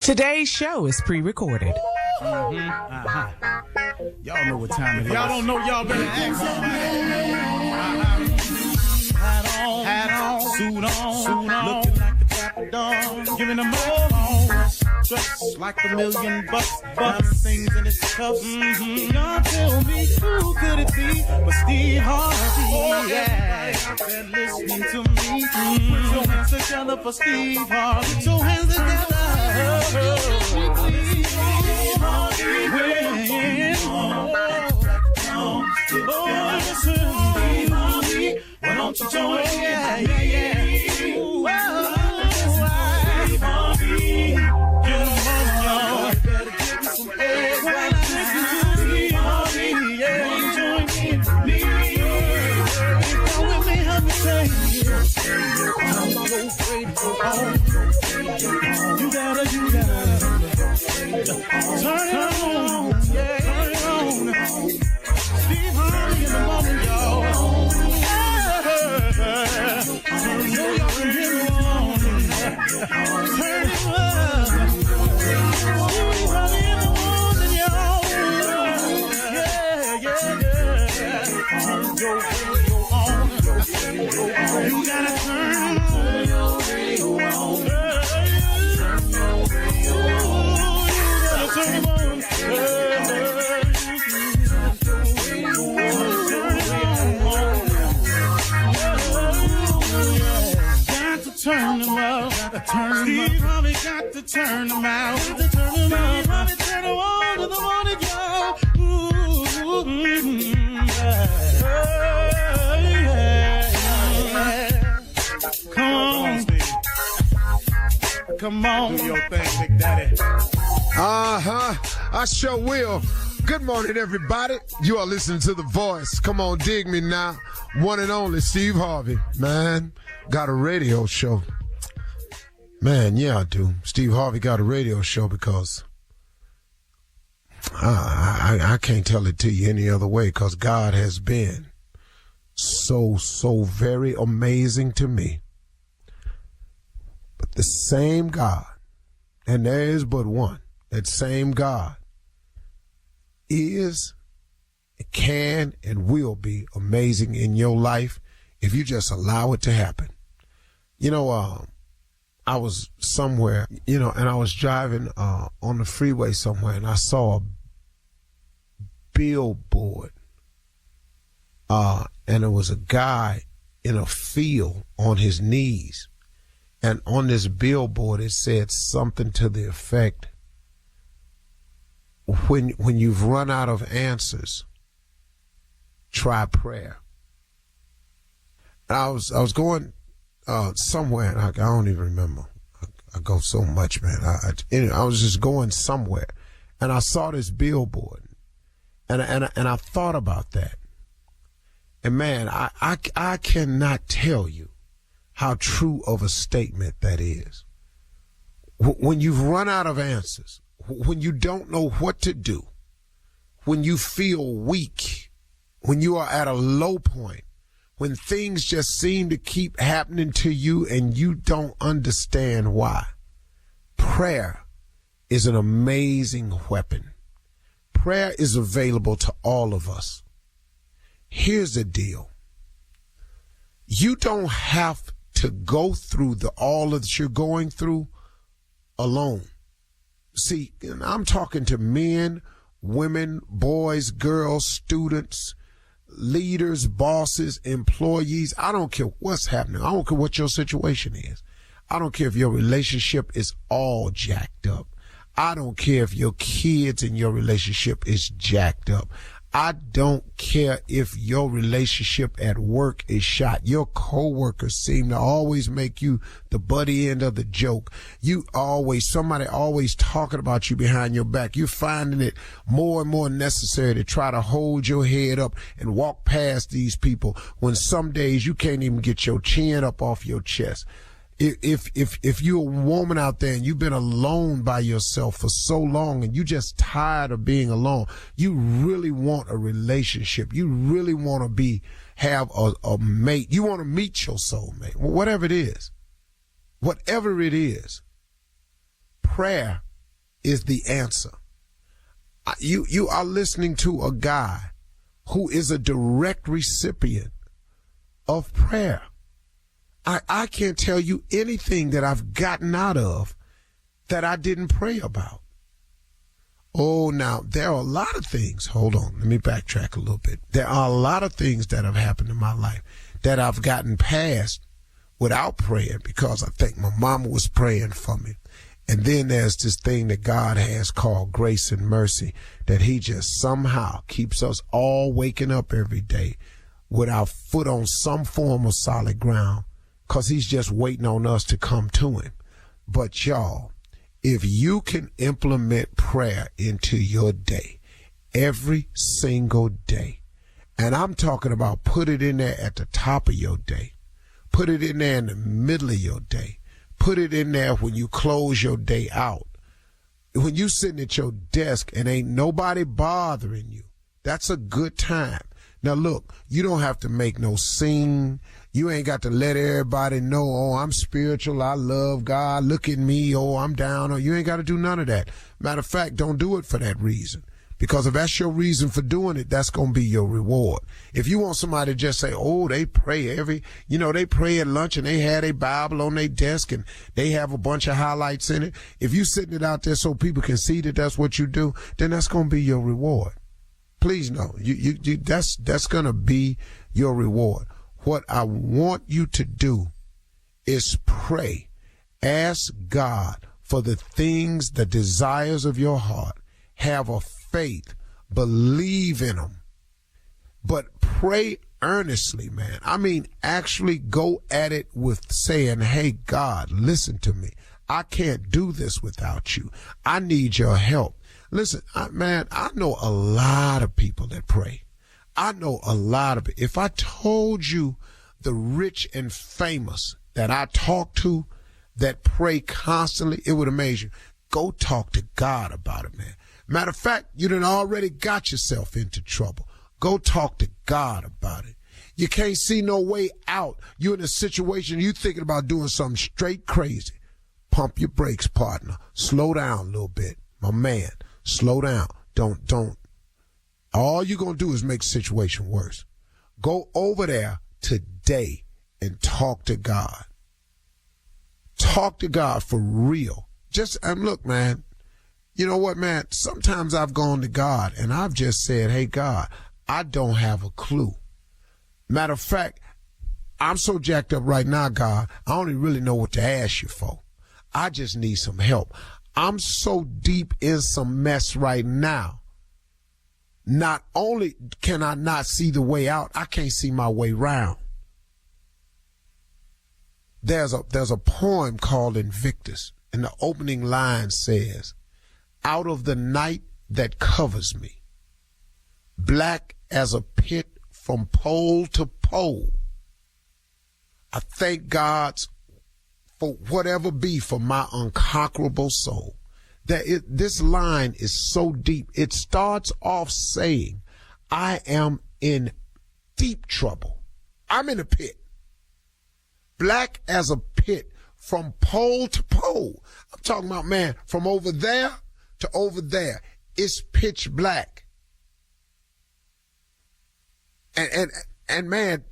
Today's show is pre-recorded. Y'all know what time it is. Y'all don't know, y'all better ask somebody. Hat on, suit on, looking like the Dapper Dawn, giving them all dressed like $1,000,000, things in its cuffs. Y'all tell me who could it be but Steve Harvey? Oh yeah, out there listening to me. Put your hands together for Steve Harvey. Put your hands together. Why don't you join? Yeah. Get them on, y'all. Better give me some eggs. Why not listen to me? Yeah, join me. Come with me, help me say. I'm not afraid to go home. You gotta turn it on. Yeah, turn it on. Steve Harvey in the morning, y'all. You gotta turn your radio on. Turn them up, Steve Harvey got to turn them out. Steve Harvey turn them on to the morning, y'all. Come on, Steve. Come on. Do your thing, Big Daddy. I sure will. Good morning, everybody. You are listening to The Voice. Come on, dig me now. One and only Steve Harvey. Man, got a radio show. Man, yeah, I do. Steve Harvey got a radio show because I can't tell it to you any other way, because God has been so very amazing to me. But the same God, and there is but one, that same God is, can, and will be amazing in your life if you just allow it to happen. You know, I was somewhere, and I was driving on the freeway somewhere, and I saw a billboard, and it was a guy in a field on his knees, and on this billboard it said something to the effect, when you've run out of answers, try prayer. And I was going somewhere, and I don't even remember. I go so much, man. I was just going somewhere, and I saw this billboard, and I thought about that. And man, I cannot tell you how true of a statement that is. When you've run out of answers, when you don't know what to do, when you feel weak, when you are at a low point, when things just seem to keep happening to you and you don't understand why, prayer is an amazing weapon. Prayer is available to all of us. Here's the deal. You don't have to go through all that you're going through alone. See, I'm talking to men, women, boys, girls, students, leaders, bosses, employees. I don't care what's happening. I don't care what your situation is. I don't care if your relationship is all jacked up. I don't care if your kids in your relationship is jacked up. I don't care if your relationship at work is shot. Your coworkers seem to always make you the buddy end of the joke. Somebody always talking about you behind your back. You're finding it more and more necessary to try to hold your head up and walk past these people when some days you can't even get your chin up off your chest. If you're a woman out there and you've been alone by yourself for so long and you just tired of being alone, you really want a relationship. You really want to have a mate. You want to meet your soulmate, whatever it is. Whatever it is, prayer is the answer. You are listening to a guy who is a direct recipient of prayer. I can't tell you anything that I've gotten out of that I didn't pray about. Oh, now, there are a lot of things. Hold on. Let me backtrack a little bit. There are a lot of things that have happened in my life that I've gotten past without praying because I think my mama was praying for me. And then there's this thing that God has called grace and mercy, that he just somehow keeps us all waking up every day with our foot on some form of solid ground because he's just waiting on us to come to him. But y'all, if you can implement prayer into your day, every single day, and I'm talking about put it in there at the top of your day, put it in there in the middle of your day, put it in there when you close your day out, when you sitting at your desk and ain't nobody bothering you, that's a good time. Now look, you don't have to make no scene. You ain't got to let everybody know, oh, I'm spiritual, I love God, look at me, oh, I'm down. Or you ain't got to do none of that. Matter of fact, don't do it for that reason. Because if that's your reason for doing it, that's going to be your reward. If you want somebody to just say, oh, they pray they pray at lunch and they had a Bible on their desk and they have a bunch of highlights in it. If you sitting it out there so people can see that that's what you do, then that's going to be your reward. Please know, that's going to be your reward. What I want you to do is pray. Ask God for the things, the desires of your heart. Have a faith. Believe in them. But pray earnestly, man. I mean, actually go at it with saying, hey, God, listen to me. I can't do this without you. I need your help. Listen, I know a lot of people that pray. I know a lot of it. If I told you the rich and famous that I talk to that pray constantly, it would amaze you. Go talk to God about it, man. Matter of fact, you done already got yourself into trouble. Go talk to God about it. You can't see no way out. You're in a situation, you thinking about doing something straight crazy. Pump your brakes, partner. Slow down a little bit. My man, slow down. Don't. All you're going to do is make the situation worse. Go over there today and talk to God. Talk to God for real. Look, man, you know what, man? Sometimes I've gone to God and I've just said, hey, God, I don't have a clue. Matter of fact, I'm so jacked up right now, God, I don't even really know what to ask you for. I just need some help. I'm so deep in some mess right now. Not only can I not see the way out, I can't see my way round. There's a poem called Invictus, and the opening line says, out of the night that covers me, black as a pit from pole to pole, I thank God for whatever be for my unconquerable soul. This line is so deep. It starts off saying, I am in deep trouble. I'm in a pit. Black as a pit from pole to pole. I'm talking about, man, from over there to over there. It's pitch black. And man,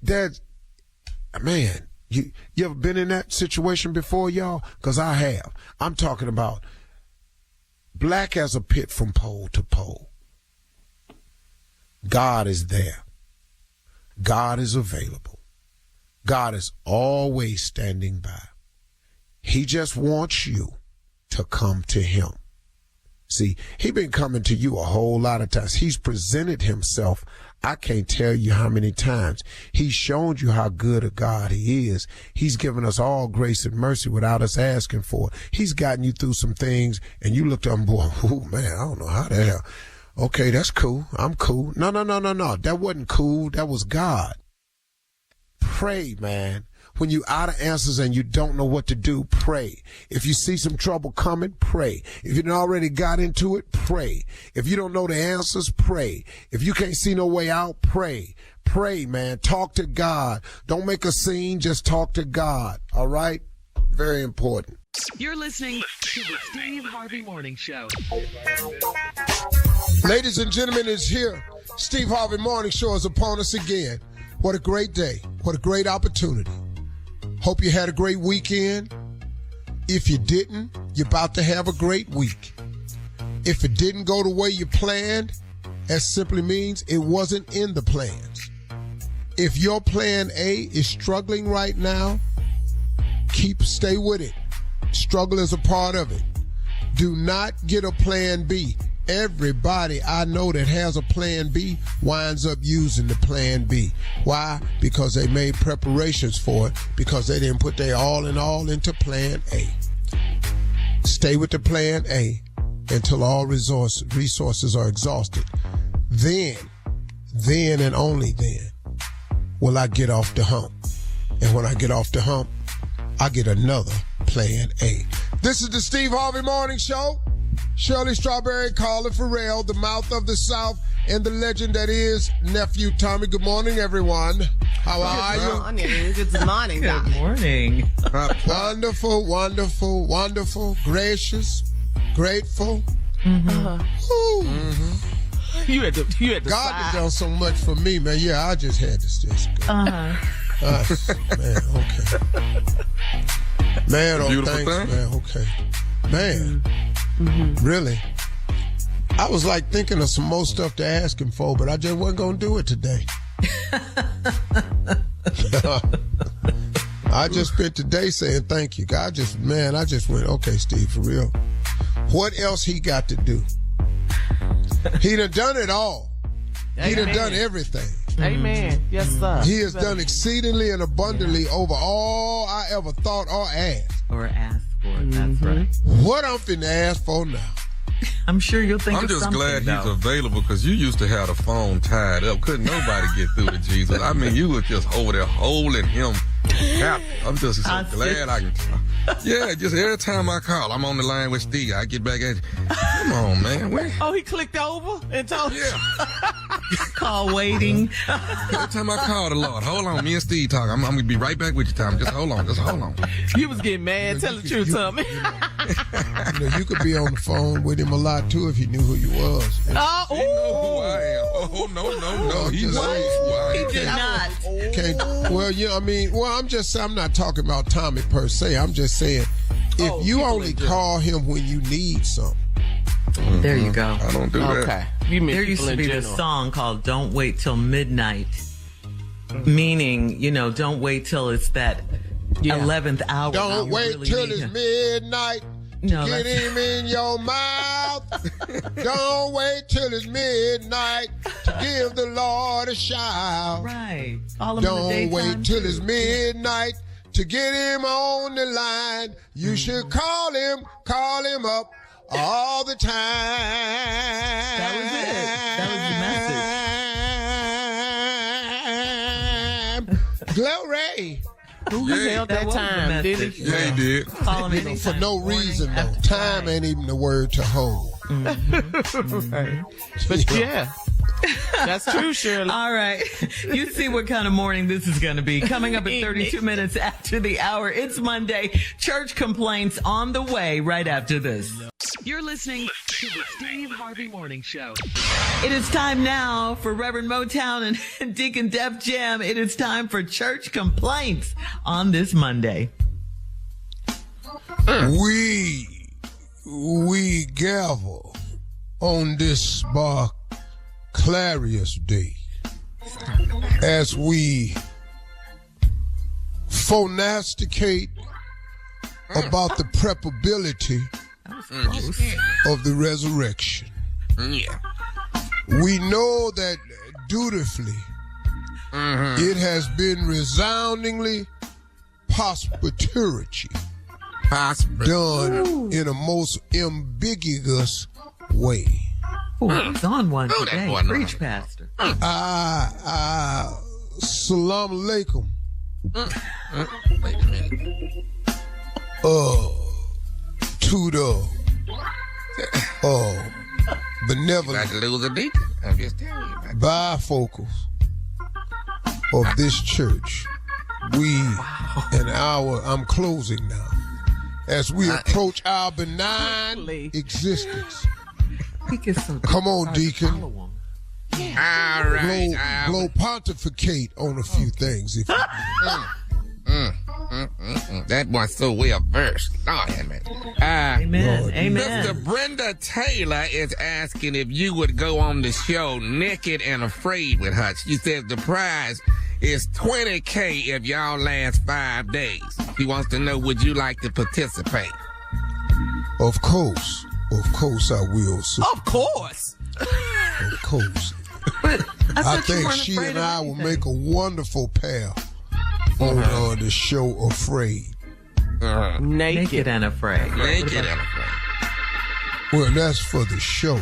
you ever been in that situation before, y'all? Because I have. I'm talking about black as a pit from pole to pole. God is there. God is available. God is always standing by. He just wants you to come to him. See, he been coming to you a whole lot of times. He's presented himself. I can't tell you how many times. He's shown you how good a God he is. He's given us all grace and mercy without us asking for it. He's gotten you through some things and you looked up and boy, oh man, I don't know how the hell. Okay, that's cool. I'm cool. No. That wasn't cool. That was God. Pray, man. When you out of answers and you don't know what to do, pray. If you see some trouble coming, pray. If you already got into it, pray. If you don't know the answers, pray. If you can't see no way out, pray. Pray, man. Talk to God. Don't make a scene. Just talk to God. All right? Very important. You're listening to the Steve Harvey Morning Show. Ladies and gentlemen, it's here. Steve Harvey Morning Show is upon us again. What a great day. What a great opportunity. Hope you had a great weekend. If you didn't, you're about to have a great week. If it didn't go the way you planned, that simply means it wasn't in the plans. If your plan A is struggling right now, stay with it. Struggle is a part of it. Do not get a plan B. Everybody I know that has a plan B winds up using the plan B. Why? Because they made preparations for it, because they didn't put their all in all into plan A. Stay with the plan A until all resources are exhausted. Then and only then will I get off the hump. And when I get off the hump, I get another plan A. This is the Steve Harvey Morning Show. Shirley Strawberry, Carla Farrell, the mouth of the South, and the legend that is Nephew Tommy. Good morning, everyone. How are you? Good morning, Doc. Good morning. Wonderful, wonderful, wonderful, gracious, grateful. You had to God has done so much for me, man. Yeah, I just had to stay. Man, okay. Man, oh, Beautiful thanks, thing. man. Okay. Man, really? I was like thinking of some more stuff to ask him for, but I just wasn't going to do it today. I just spent the day saying thank you. I just went, okay, Steve, for real. What else he got to do? He done done it all. He done done everything. Amen. Yes, sir. He has done exceedingly and abundantly over all I ever thought or asked. Or ask for it. That's right. What I'm finna ask for now? I'm sure you'll think I'm of just something. glad he's though. available, because you used to have the phone tied up. Couldn't nobody get through to Jesus. I mean, you were just over there holding him captive. I'm just so glad I can talk. Yeah, just every time I call, I'm on the line with Steve. I get back at you. Come on, man. Oh, he clicked over and told you. Yeah. Call waiting. Every time I call the Lord, hold on, me and Steve talk. I'm going to be right back with you, Tom. Just hold on. You was getting mad. Tell the truth, Tommy. You could be on the phone with him a lot too if he knew who you was. He know who I am. Oh, no. He knows who I am. He did not. I'm not talking about Tommy per se. I'm just saying, if you only call him when you need something. There you go. I don't do that. Okay. You mean There people used to in be this general. song called Don't Wait Till Midnight. Meaning, don't wait till it's that 11th hour. Don't You wait really till need it's to- midnight to No, get that's- him in your mouth. Don't wait till it's midnight to give the Lord a shout. Right. All of them in the Don't daytime, wait till too. it's midnight to get him on the line. You should call him up all the time. That was the message. Glory. Who Yeah. held That that was the time, did message. he? Yeah, he did. Call him For anytime, no morning, reason, though. after Time night. ain't even the word to hold. Right. But yeah, that's true, Shirley. All right. You see what kind of morning this is going to be. Coming up at 32 minutes after the hour. It's Monday. Church complaints on the way right after this. You're listening to the Steve Harvey Morning Show. It is time now for Reverend Motown and Deacon Def Jam. It is time for church complaints on this Monday. We gather on this Clarius Day as we phonasticate about the preppability of the resurrection. Yeah. We know that dutifully it has been resoundingly prosperity done in a most ambiguous way. Oh, he's on one Oh, that today. boy, no. Preach, Pastor. Salam alaikum. Wait a minute. To the benevolent Got to lose a deacon. I'm just telling you. bifocals of this church. I'm closing now. as we approach our benign existence. Come on, Deacon. All right. Blow pontificate on a few things. If That was so well versed. Lord, amen. Amen. Amen. Mr. Brenda Taylor is asking if you would go on the show Naked and Afraid with her. She says the prize is $20K if y'all last 5 days. She wants to know, would you like to participate? Of course I will. Sister. Of course. Of course. But I think she and I will make a wonderful pair on the show Afraid. Naked and Afraid. Naked and Afraid. Well, that's for the show.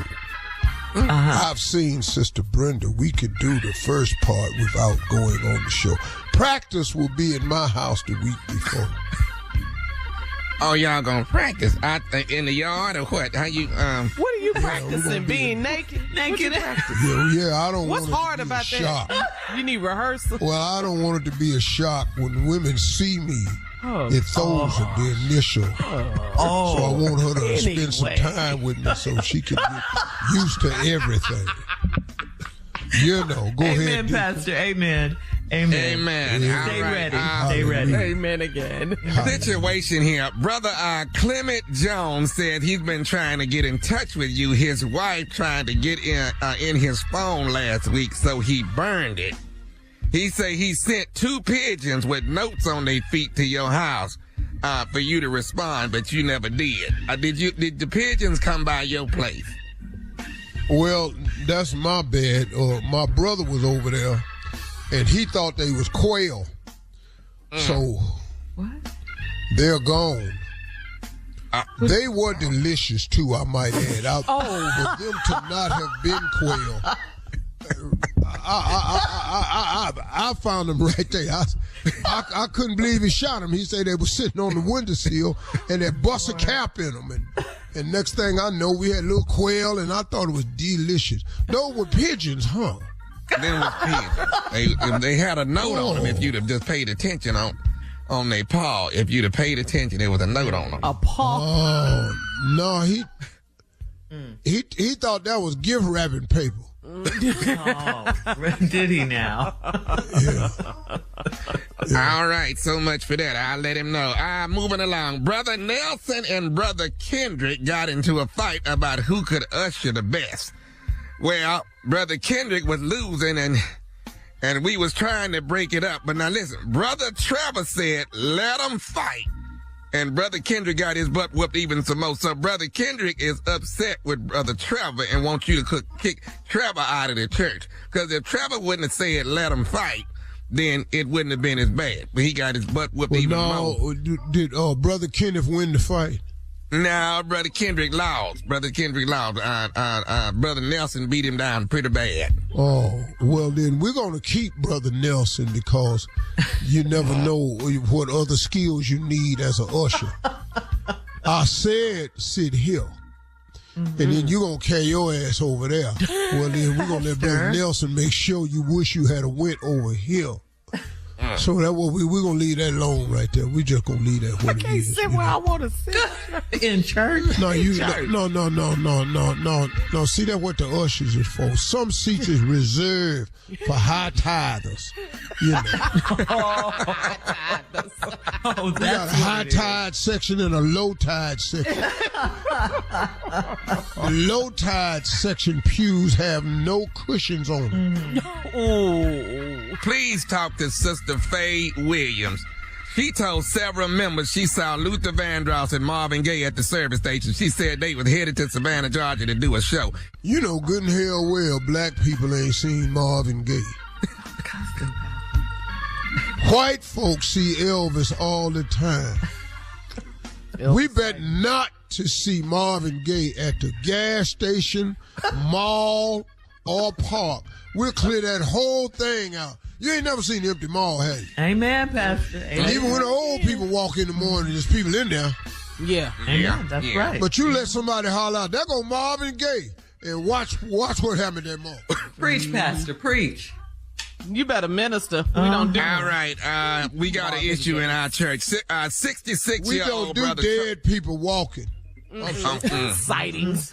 I've seen Sister Brenda. We could do the first part without going on the show. Practice will be in my house the week before. Oh, y'all gonna practice? I think in the yard or what? How you What are you practicing? Being naked? Naked. Yeah, I don't want What's it hard to be about a shock. that? You need rehearsal. Well, I don't want it to be a shock when women see me. It throws the initial. So I want her to spend some time with me so she can get used to everything. You know, go ahead. Amen, Pastor. Amen. Amen. Yeah. Stay All ready. right. Stay ready. Amen again. Situation here. Brother Clement Jones said he's been trying to get in touch with you. His wife tried to get in his phone last week, so he burned it. He say he sent 2 pigeons with notes on their feet to your house for you to respond, but you never did. Did the pigeons come by your place? Well, that's my bad. My brother was over there, and he thought they was quail. So they're gone. They were delicious too, I might add. For them to not have been quail, I found them right there. I couldn't believe he shot them. He said they were sitting on the windowsill and they bust a cap in them. And next thing I know, we had little quail, and I thought it was delicious. Those were pigeons, huh? Them was pigeons. They had a note on them. If you'd have just paid attention on their paw, if you'd have paid attention, there was a note on them. A paw? Oh, no, he thought that was gift wrapping paper. Did he now? Yeah. All right, so much for that. I'll let him know. Moving along. Brother Nelson and Brother Kendrick got into a fight about who could usher the best. Well, Brother Kendrick was losing and we was trying to break it up. But now listen, Brother Trevor said, let them fight. And Brother Kendrick got his butt whooped even some more. So Brother Kendrick is upset with Brother Trevor and wants you to kick Trevor out of the church. Because if Trevor wouldn't have said, let him fight, then it wouldn't have been as bad. But he got his butt whooped even more. Did Brother Kenneth win the fight? No, Brother Kendrick lost. Brother Nelson beat him down pretty bad. Oh, well then we're going to keep Brother Nelson because you never know what other skills you need as an usher. I said sit here. And then you're going to carry your ass over there. Well, then we're going to let Brother Nelson make sure you wish you had went over here. So that we're going to leave that alone right there. We just going to leave that where it is. I can't sit where I want to sit. In church? No, no. See, that's what the ushers is for. Some seats is reserved for high tithers. You know. Oh, We got a high tide section and a low tide section. The low tide section pews have no cushions on them. Please talk to Sister Faye Williams. She told several members she saw Luther Vandross and Marvin Gaye at the service station. She said they was headed to Savannah, Georgia to do a show. You know good and hell well black people ain't seen Marvin Gaye. White folks see Elvis all the time. We bet not to see Marvin Gaye at the gas station, mall, or park. We'll clear that whole thing out. You ain't never seen an empty mall, have you? Amen, Pastor. Amen. Even when the old people walk in the morning, there's people in there. Yeah. Amen. That's right. But you let somebody holler out, there go Marvin Gaye, and watch what happened at that mall. Preach, Pastor, preach. You better minister. We don't do All right, we got an issue in our church. 66-year-old We don't do brother. dead people walking. sightings.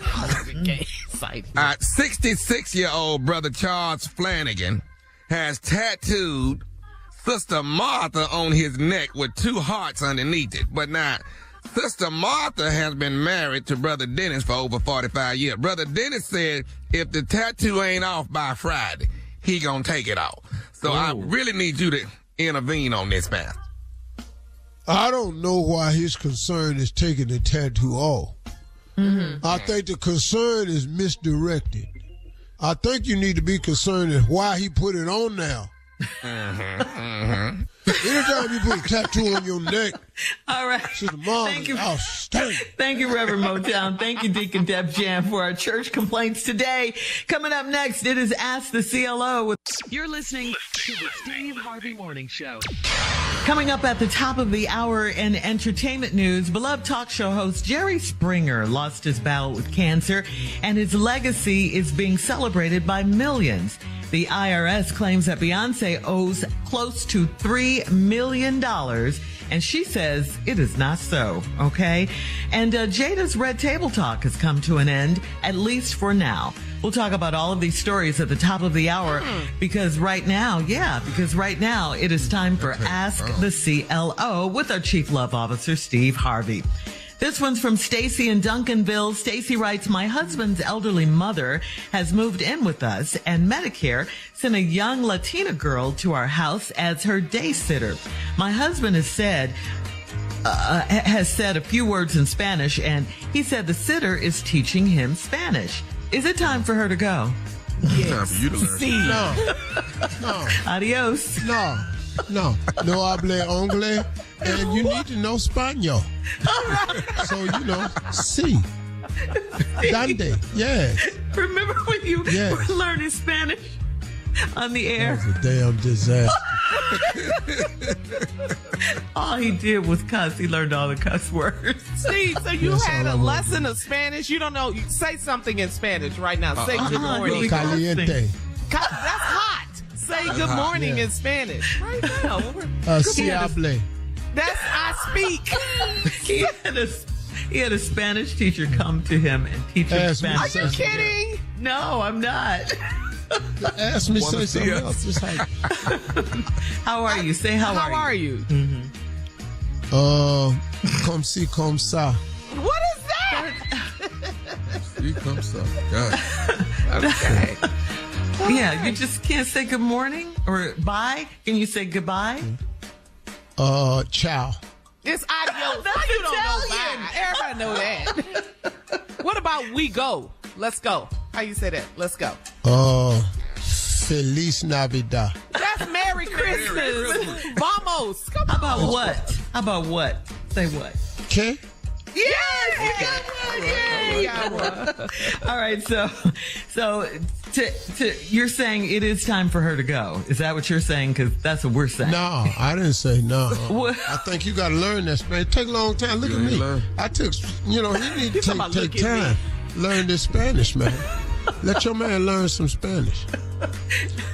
66-year-old brother Charles Flanagan has tattooed Sister Martha on his neck with 2 hearts underneath it. But now, Sister Martha has been married to Brother Dennis for over 45 years. Brother Dennis said if the tattoo ain't off by Friday, he gonna take it off. So I really need you to intervene on this, man. I don't know why his concern is taking the tattoo off. I think the concern is misdirected. I think you need to be concerned with why he put it on now. Anytime you put a tattoo on your neck, All right. Sister Mom, Thank you. outstanding. Thank you, Reverend Motown. Thank you, Deacon Deb Jam, for our church complaints today. Coming up next, it is Ask the CLO with You're listening to the Steve Harvey Morning Show. Coming up at the top of the hour in entertainment news, beloved talk show host Jerry Springer lost his battle with cancer, and his legacy is being celebrated by millions. The IRS claims that Beyonce owes close to $3 million, and she says it is not so, okay? And Jada's Red Table Talk has come to an end, at least for now. We'll talk about all of these stories at the top of the hour because right now it is time for Ask the CLO with our Chief Love Officer, Steve Harvey. This one's from Stacy in Duncanville. Stacy writes, my husband's elderly mother has moved in with us, and Medicare sent a young Latina girl to our house as her day sitter. My husband has said a few words in Spanish, and he said the sitter is teaching him Spanish. Is it time for her to go? Time for you to learn. No, Adios. no hable inglés, and you need to know Spanish. So, sí. Dande, yes. Remember when you Yes. were learning Spanish on the air? That was a damn disaster. All he did was cuss. He learned all the cuss words. See, so you That's had all a I want. lesson of Spanish. You don't know. You say something in Spanish right now. Say good morning. Caliente. That's hot. Say good morning in Spanish right now. Si hable. That's I speak. He had a Spanish teacher come to him and teach him Ask me Spanish. Are you kidding? No, I'm not. Ask me say something else. Just like, How are you? Say how are you? comme si, comme ça. What is that? Here comes up. God. Okay. Yeah, you just can't say good morning or bye. Can you say goodbye? Ciao. It's adios. That's How you don't know Italian. bye? Everybody know that. What about we go? Let's go. How you say that? Let's go. Feliz Navidad. That's Merry Christmas. Vamos. Come How on. about what? How about what? Say what? Okay? Yes, you got one. Yay. Got one. All right, so you're saying it is time for her to go. Is that what you're saying? Because that's what we're saying. No, I didn't say no. What? I think you got to learn that Spanish. It take a long time. Look You at ain't me. learn. I took, he need to talking about take look at time. Learn this Spanish, man. Let your man learn some Spanish.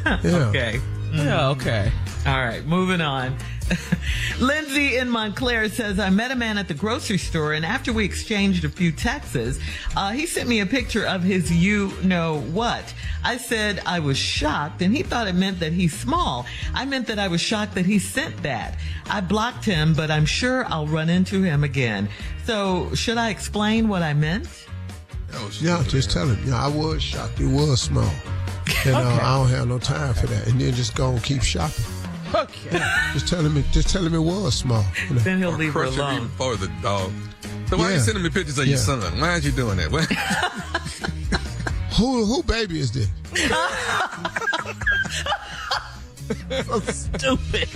Yeah. Okay. Yeah, okay. All right, moving on. Lindsay in Montclair says, I met a man at the grocery store, and after we exchanged a few texts, he sent me a picture of his you-know-what. I said I was shocked, and he thought it meant that he's small. I meant that I was shocked that he sent that. I blocked him, but I'm sure I'll run into him again. So should I explain what I meant? Yeah, just tell him. Yeah, I was shocked. It was small. And I don't have no time for that. And then just go and keep shopping. Okay. Just tell him it was small. Then he'll leave her Crush her even alone. further, dog. So why Yeah. you sending me pictures of your son? Why aren't you doing that? What? Who baby is this? So stupid.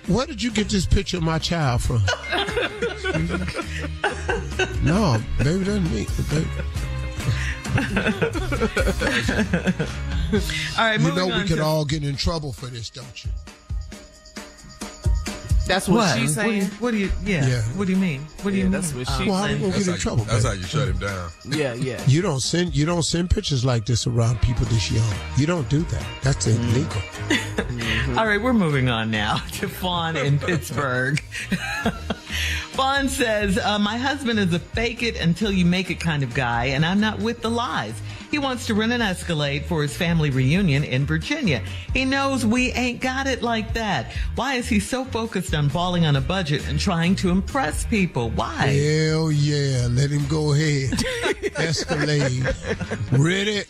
Where did you get this picture of my child from? No, baby doesn't mean baby. All right, You moving know on we could to- all get in trouble for this, don't you? That's what she's saying. What do you? Yeah. What do you mean? What do you mean? That's what she's Well, how saying. we gonna get in trouble? That's how baby? you shut him down. Yeah. You don't send pictures like this around people this young. You don't do that. That's illegal. All right, we're moving on now to Fawn in Pittsburgh. Fawn says, my husband is a fake it until you make it kind of guy, and I'm not with the lies. He wants to rent an Escalade for his family reunion in Virginia. He knows we ain't got it like that. Why is he so focused on balling on a budget and trying to impress people? Why? Hell yeah. Let him go ahead. Escalade. Ready?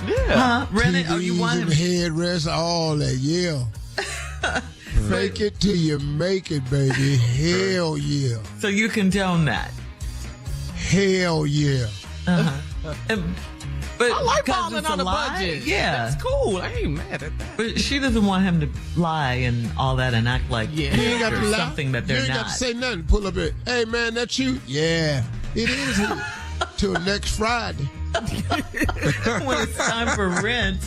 Huh? Rent it? Oh, you TVs want him? and headrests, all that. Yeah. Fake it till you make it, baby. Hell yeah. So you condone that? Hell yeah. But I like because balling it's on a lie? budget. Yeah. That's cool. I ain't mad at that. But she doesn't want him to lie and all that and act like Yeah. You ain't got to there's lie. something that You they're ain't not. got to say nothing. Pull up it. Hey, man, that's you? Yeah. It is. Till next Friday. When it's time for rent.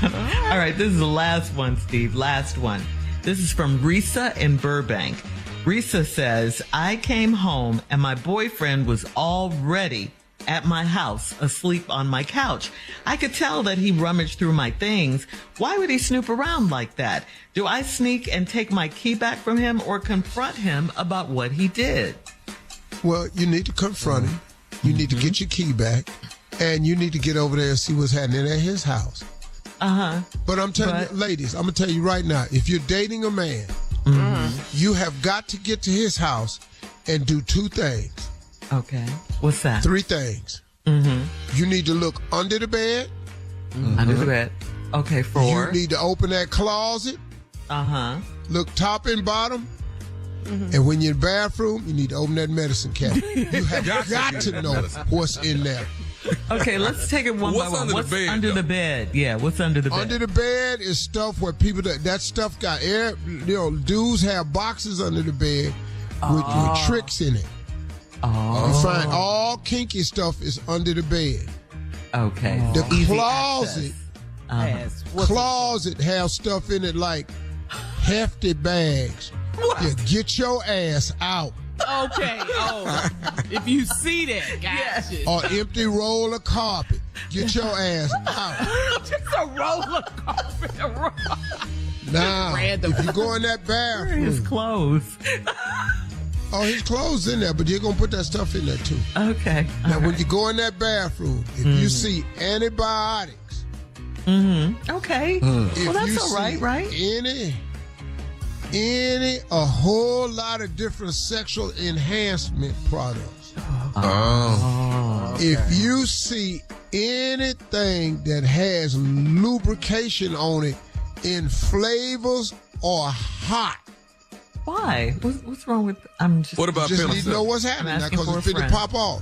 All right, this is the last one, Steve. Last one. This is from Risa in Burbank. Risa says, I came home and my boyfriend was already at my house, asleep on my couch. I could tell that he rummaged through my things. Why would he snoop around like that? Do I sneak and take my key back from him or confront him about what he did? Well, you need to confront him. You need to get your key back. And you need to get over there and see what's happening at his house. But I'm telling you, ladies, I'm going to tell you right now, if you're dating a man, you have got to get to his house and do two things. Okay. What's that? Three things. You need to look under the bed. Under the bed. Okay, four. You need to open that closet. Look top and bottom. And when you're in the bathroom, you need to open that medicine cabinet. You have got to know what's in there. Okay, let's take it one by What's one. under the What's bed, under though? the bed? Yeah, what's under the bed? Under the bed is stuff where people that stuff got air. You know, dudes have boxes under the bed with tricks in it. You find all kinky stuff is under the bed. Okay. The Easy closet, access. closet has stuff in it like hefty bags. Yeah, get your ass out. Okay. Oh, if you see that, gotcha. Or empty roll of carpet. Get your ass out. Just a roller carpet. Now, Random. if you go in that His bathroom, clothes. oh, his clothes in there, but you're going to put that stuff in there too. Okay. Now, when you go in that bathroom, if you see antibiotics, Okay. if Well, that's you all right, see right? a whole lot of different sexual enhancement products. If you see anything that has lubrication on it in flavors or hot, Why? What's wrong with? I'm just. What about just need to know penicillin? what's happening I'm now asking because for it's a finna friend. pop off.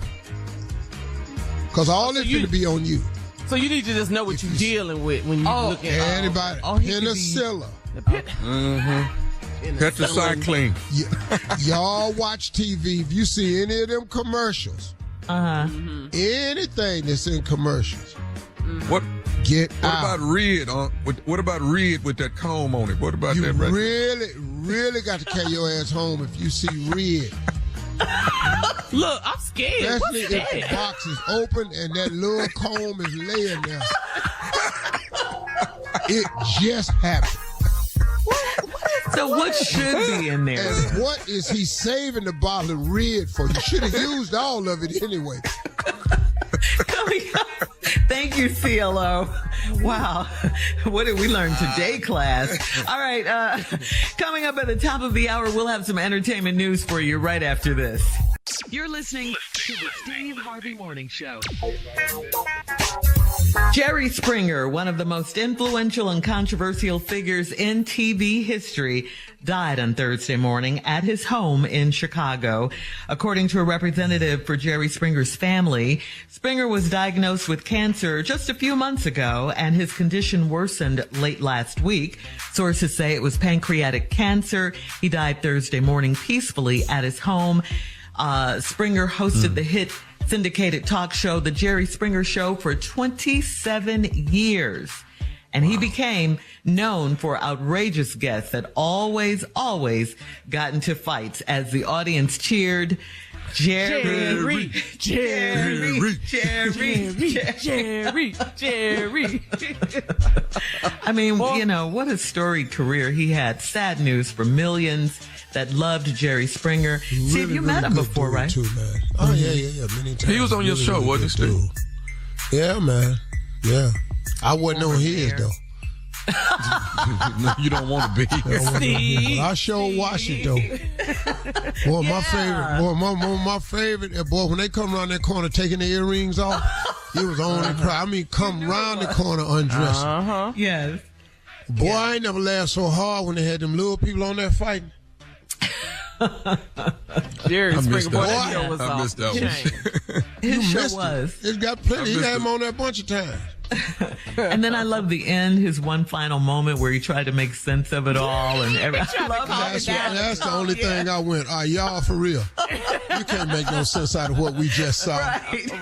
Because all this you- finna be on you. So you need to just know what you're dealing with when you look at Anybody, he could be- penicillin. Tetracycline. Y'all watch TV. If you see any of them commercials, anything that's in commercials, What get What out. about red? What about red with that comb on it? What about You that? Right really got to carry your ass home if you see red. Look, I'm scared. Especially What's if the that? box is open and that little comb is laying there. It just happened. So what should be in there? And what is he saving the bottle of red for? You should have used all of it anyway. Coming up. Thank you, CLO. Wow. What did we learn today, class? All right. Coming up at the top of the hour, we'll have some entertainment news for you right after this. You're listening to the Steve Harvey Morning Show. Jerry Springer, one of the most influential and controversial figures in TV history, died on Thursday morning at his home in Chicago. According to a representative for Jerry Springer's family, Springer was diagnosed with cancer just a few months ago, and his condition worsened late last week. Sources say it was pancreatic cancer. He died Thursday morning peacefully at his home. Springer hosted the hit syndicated talk show, The Jerry Springer Show, for 27 years. And he became known for outrageous guests that always got into fights as the audience cheered, Jerry. I mean, what a storied career he had. Sad news for millions that loved Jerry Springer. See, you met him before, right? Too, man. Oh, yeah, many times. He was on your show, wasn't he, Steve? Yeah, man. Yeah. I wasn't on his, though. You don't want to be. I sure watch it, though. Boy, my favorite, boy, when they come around that corner taking their earrings off, he was on and cry. I mean, come around the corner undressing. Yes. Boy, I ain't never laughed so hard when they had them little people on there fighting. Jerry Springer, boy, that show was I missed that one. His show was. It's got plenty. He had him on there a bunch of times. And then I love the end, his one final moment where he tried to make sense of it all. And I love that's the only thing I went, y'all for real. You can't make no sense out of what we just saw.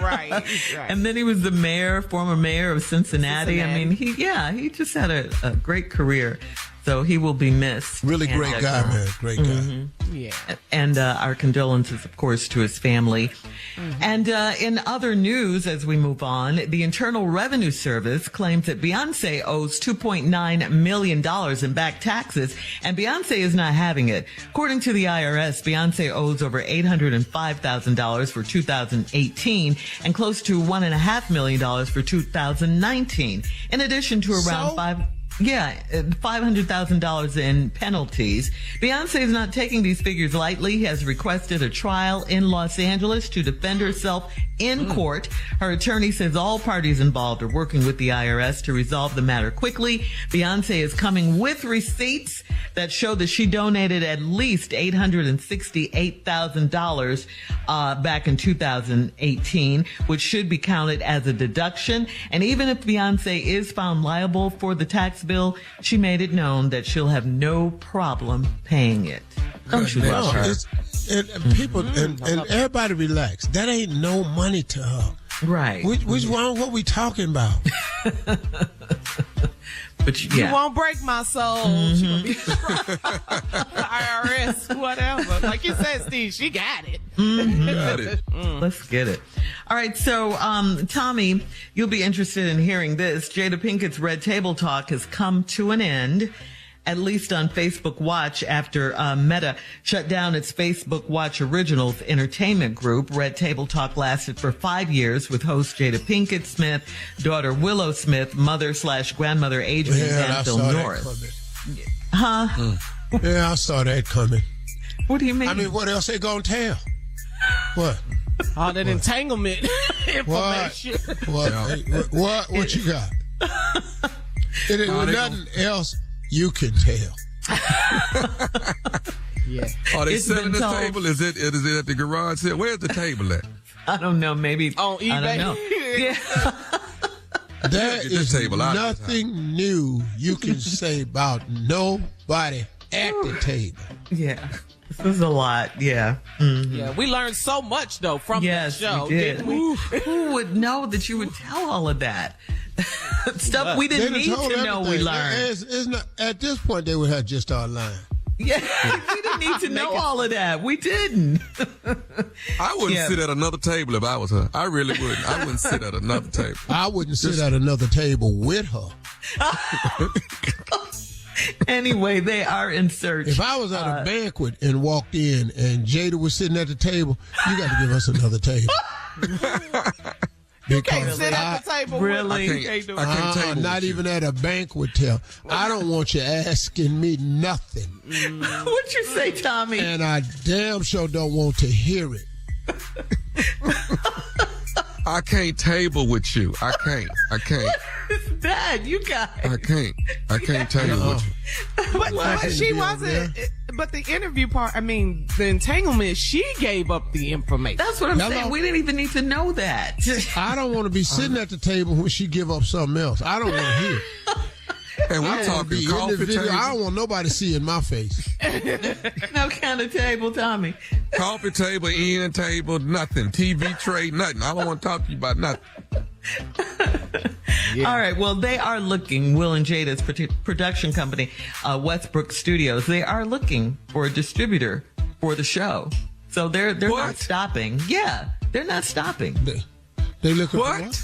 Right. And then he was the former mayor of Cincinnati. I mean, he just had a great career. So he will be missed. Really great guy, man. Great guy. Mm-hmm. Yeah. And our condolences, of course, to his family. Mm-hmm. And in other news, as we move on, the Internal Revenue Service claims that Beyonce owes $2.9 million in back taxes, and Beyonce is not having it. According to the IRS, Beyonce owes over $805,000 for 2018 and close to $1.5 million for 2019, in addition to around $500,000 in penalties. Beyonce is not taking these figures lightly, has requested a trial in Los Angeles to defend herself in court. Her attorney says all parties involved are working with the IRS to resolve the matter quickly. Beyonce is coming with receipts that show that she donated at least $868,000 back in 2018, which should be counted as a deduction. And even if Beyonce is found liable for the tax bill, she made it known that she'll have no problem paying it. Don't you love her? People and everybody relax. That ain't no money to her. Right. Which one? What we talking about? But you won't break my soul. She gonna be IRS, whatever. Like you said, Steve, she got it. Got it. Let's get it. All right, so Tommy, you'll be interested in hearing this. Jada Pinkett's Red Table Talk has come to an end, at least on Facebook Watch, after Meta shut down its Facebook Watch Originals entertainment group. Red Table Talk lasted for 5 years with host Jada Pinkett Smith, daughter Willow Smith, mother/grandmother Adrienne Banfield Norris. Yeah, I saw that coming. What do you mean? I mean, what else they gonna tell? What? All that entanglement information. What you got? It ain't nothing else you can tell. Yeah. Are they selling the table? Is it at the garage sale? Where's the table at? I don't know. Maybe on eBay. I don't know. Yeah. There is nothing new you can say about nobody at the table. Yeah. This is a lot, yeah. Mm-hmm. Yeah, we learned so much, though, from that show, we did. didn't we? Who would know that you would tell all of that? Stuff we didn't need to know we learned. It's not, at this point, they would have just started lying. Yeah, we didn't need to know all of that. We didn't. I wouldn't sit at another table if I was her. I really wouldn't. I wouldn't sit at another table. I wouldn't sit at another table with her. Anyway, they are in search. If I was at a banquet and walked in and Jada was sitting at the table, you got to give us another table. You can't sit at the table. Really? I can't table not even at a banquet table. I don't want you asking me nothing. What'd you say, Tommy? And I damn sure don't want to hear it. I can't table with you. I can't. What is that? You guys. I can't table with you. But she wasn't. But the interview part, I mean, the entanglement, she gave up the information. That's what I'm saying. We didn't even need to know that. I don't want to be sitting at the table when she give up something else. I don't want to hear it. And we're talking coffee table. I don't want nobody seeing my face. No kind of table, Tommy. Coffee table, end table, nothing. TV tray, nothing. I don't want to talk to you about nothing. Yeah. All right. Well, they are looking, Will and Jada's production company, Westbrook Studios, they are looking for a distributor for the show. So they're not stopping. Yeah, they're not stopping. They looking for What? what?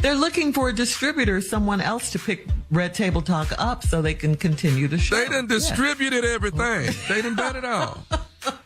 They're looking for a distributor, someone else to pick Red Table Talk up so they can continue the show. They done distributed everything. They done done it all.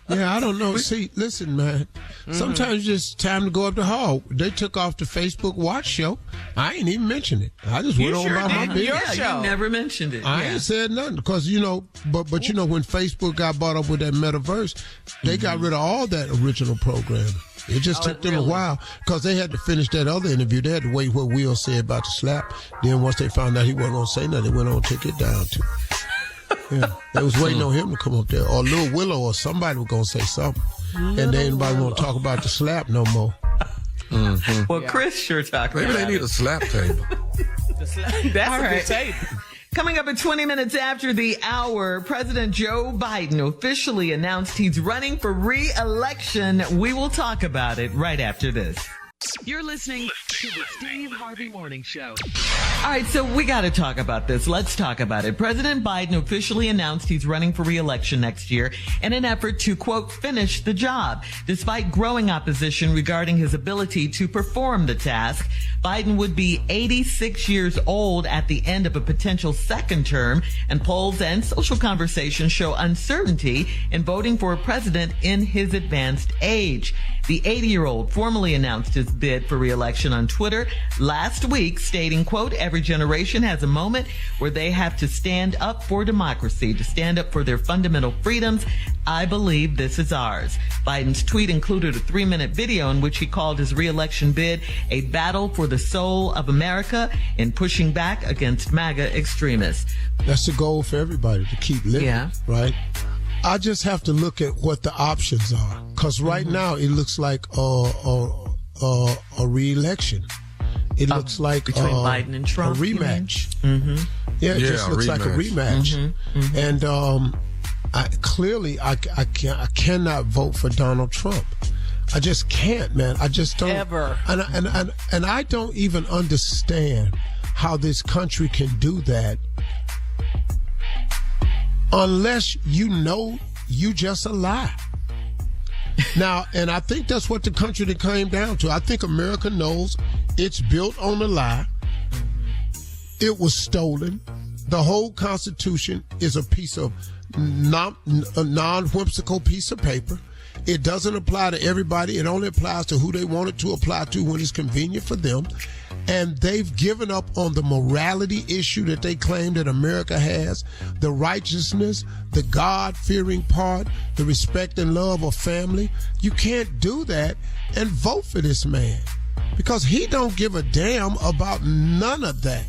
Yeah, I don't know. See, listen, man. Sometimes it's just time to go up the hall. They took off the Facebook Watch show. I ain't even mentioned it. I just went on about my business. Your show. You never mentioned it. I ain't said nothing because, but you know, when Facebook got bought up with that metaverse, they got rid of all that original programming. It just took them a while because they had to finish that other interview. They had to wait what Will said about the slap. Then once they found out he wasn't going to say nothing, they went on and took it down too. Yeah, they was waiting on him to come up there, or Lil Willow, or somebody was gonna say something, and then anybody want to talk about the slap no more. Well, Chris sure talked Maybe about they need a slap table. That's All a right. good tape. Coming up at 20 minutes after the hour, President Joe Biden officially announced he's running for re-election. We will talk about it right after this. You're listening to the Steve Harvey Morning Show. All right, so we got to talk about this. Let's talk about it. President Biden officially announced he's running for re-election next year in an effort to, quote, finish the job. Despite growing opposition regarding his ability to perform the task, Biden would be 86 years old at the end of a potential second term, and polls and social conversations show uncertainty in voting for a president in his advanced age. The 80-year-old formally announced his bid for re-election on Twitter last week, stating, quote, every generation has a moment where they have to stand up for democracy, to stand up for their fundamental freedoms. I believe this is ours. Biden's tweet included a 3-minute video in which he called his re-election bid a battle for the soul of America in pushing back against MAGA extremists. That's the goal for everybody, to keep living, right? I just have to look at what the options are, because right now it looks like a re-election. It looks like between Biden and Trump, a rematch. Yeah, it Yeah, just looks like a rematch. And I cannot vote for Donald Trump. I just can't, man. I just don't Ever. And I don't even understand how this country can do that unless you know you just a lie. Now, and I think that's what the country that came down to. I think America knows it's built on a lie. It was stolen. The whole Constitution is a piece of non-whimsical piece of paper. It doesn't apply to everybody. It only applies to who they want it to apply to when it's convenient for them. And they've given up on the morality issue that they claim that America has, the righteousness, the God-fearing part, the respect and love of family. You can't do that and vote for this man because he don't give a damn about none of that.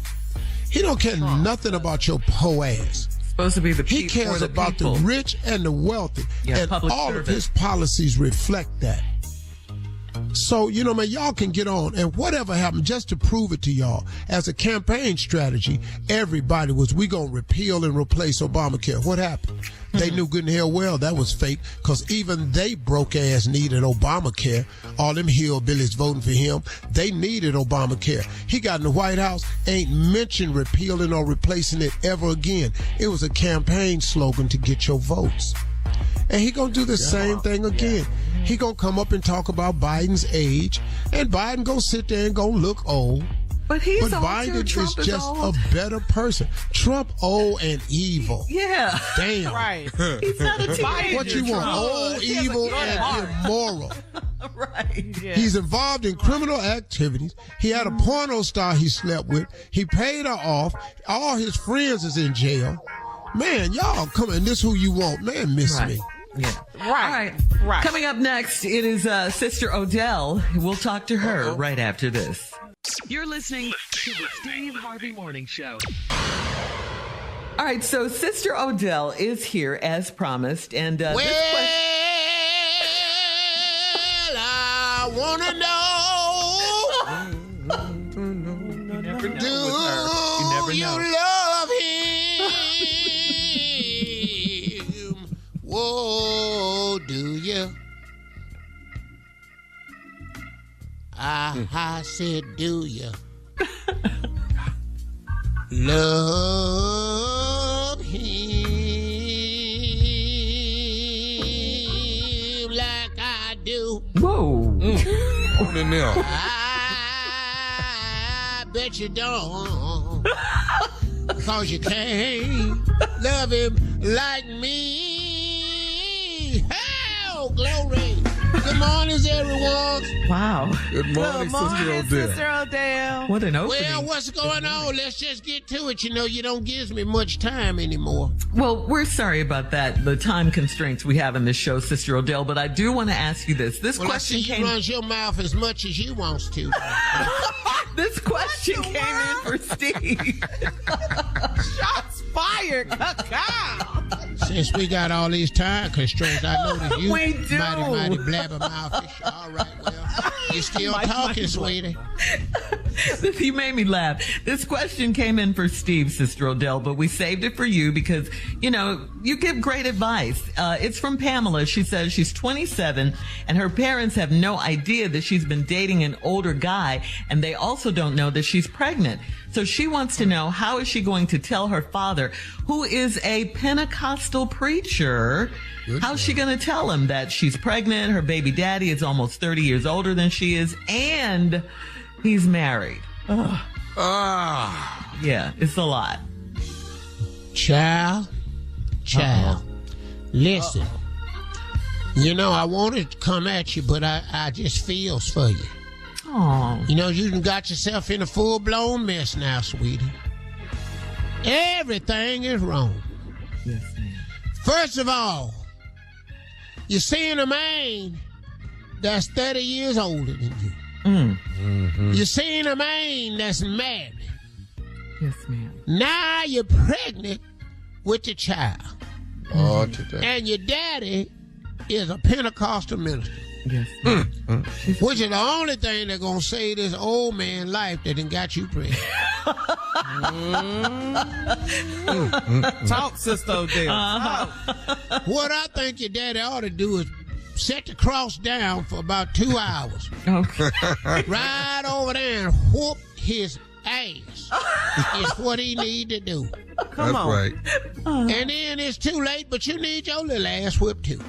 He don't care nothing about your poor ass. Supposed to be the He people. cares about the rich and the wealthy. Yeah, and public all service. of his policies reflect that. So, man, y'all can get on. And whatever happened, just to prove it to y'all, as a campaign strategy, everybody was, we going to repeal and replace Obamacare. What happened? They knew good and hell well that was fake because even they broke ass needed Obamacare. All them hillbillies voting for him, they needed Obamacare. He got in the White House, ain't mentioned repealing or replacing it ever again. It was a campaign slogan to get your votes. And he gonna do the same thing again. He gonna come up and talk about Biden's age, and Biden gonna sit there and gonna look old. But he's But old Biden too. Trump is is just old. a better person. Trump old and evil. Yeah. Damn. Right. He's not a teenager. What you want? Trump. Old, He has a evil, good and heart. immoral. Right. Yeah. He's involved in criminal activities. He had a porno star he slept with. He paid her off. All his friends is in jail. Man, y'all come in. This who you want. Man, miss Right. me. Yeah. Right. All Right. Coming up next, it is Sister Odell. We'll talk to her right after this. You're listening to the Steve Harvey Morning Show. All right, so Sister Odell is here as promised, and this question. I wanna know. You never know Do with her. You never you know. love him? Whoa, do you? I said, do you? love him like I do. Whoa. On in there. I bet you don't. Because you can't love him like me. Oh, glory. Good morning, everyone. Wow. Good morning, Sister Odell. Sister Odell. What an opening. Well, what's going on? Let's just get to it. You know, you don't give me much time anymore. Well, we're sorry about that, the time constraints we have in this show, Sister Odell, but I do want to ask you this. This Well, I question see you runs your mouth as much as you wants to. This question came in for Steve. Shots fired. Since we got all these time constraints, I know that you We do. mighty blabbermouthish. All right, well, you still talking, sweetie. You made me laugh. This question came in for Steve, Sister Odell, but we saved it for you because, you know, you give great advice. It's from Pamela. She says she's 27 and her parents have no idea that she's been dating an older guy, and they also don't know that she's pregnant. So she wants to know, how is she going to tell her father, who is a Pentecostal preacher, how's she going to tell him that she's pregnant, her baby daddy is almost 30 years older than she is, and he's married? Ugh. Yeah, it's a lot. Child. Listen. You know, I wanted to come at you, but I just feels for you. Oh. You know, you done got yourself in a full-blown mess now, sweetie. Everything is wrong. Yes, ma'am. First of all, you're seeing a man that's 30 years older than you. You're seeing a man that's married. Yes, ma'am. Now you're pregnant with the child. Oh, today. And your daddy is a Pentecostal minister. Yes, ma'am. Which is the only thing that's going to save this old man life that done got you pregnant. Talk, Sister Odell. What I think your daddy ought to do is set the cross down for about 2 hours. Okay. Right over there and whoop his ass is what he need to do. That's on. right. And then it's too late, but you need your little ass whipped too.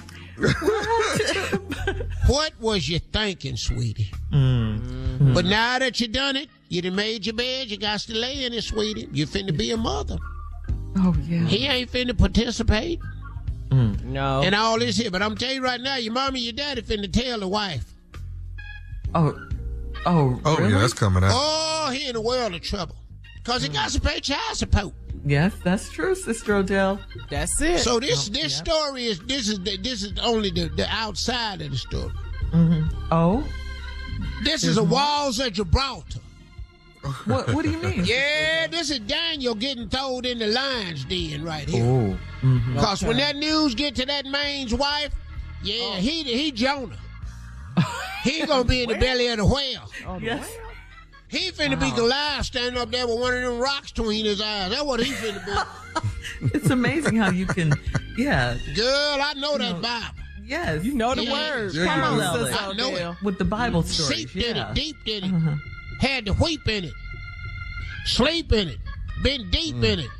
What was you thinking, sweetie? But now that you done it, you done made your bed, you got to lay in it, sweetie. You finna be a mother. Oh, yeah. He ain't finna participate No. in all this here. But I'm telling you right now, your mama and your daddy finna tell the wife. Oh, Oh, really? yeah, that's coming out. Oh, he in a world of trouble. Because he got to pay child support. Yes, that's true, Sister Odell. That's it. So this story is this is only the outside of the story. Oh? This is the walls of Gibraltar. What do you mean? Yeah, this is Daniel getting thrown in the lion's den right here. Oh. Because when that news get to that man's wife, he Jonah. He gonna be in the belly of the whale. Yes. He finna be Goliath standing up there with one of them rocks between his eyes. That's what he finna be. It's amazing how you can, yeah. Girl, I know that Bible. Yes. You know the Yeah. words. Yeah, Come you on, do. Sister I know Odell. it. With the Bible stories. Seeped in Yeah. it, deep in it. Had to weep in it. Sleep in it. Been deep in it.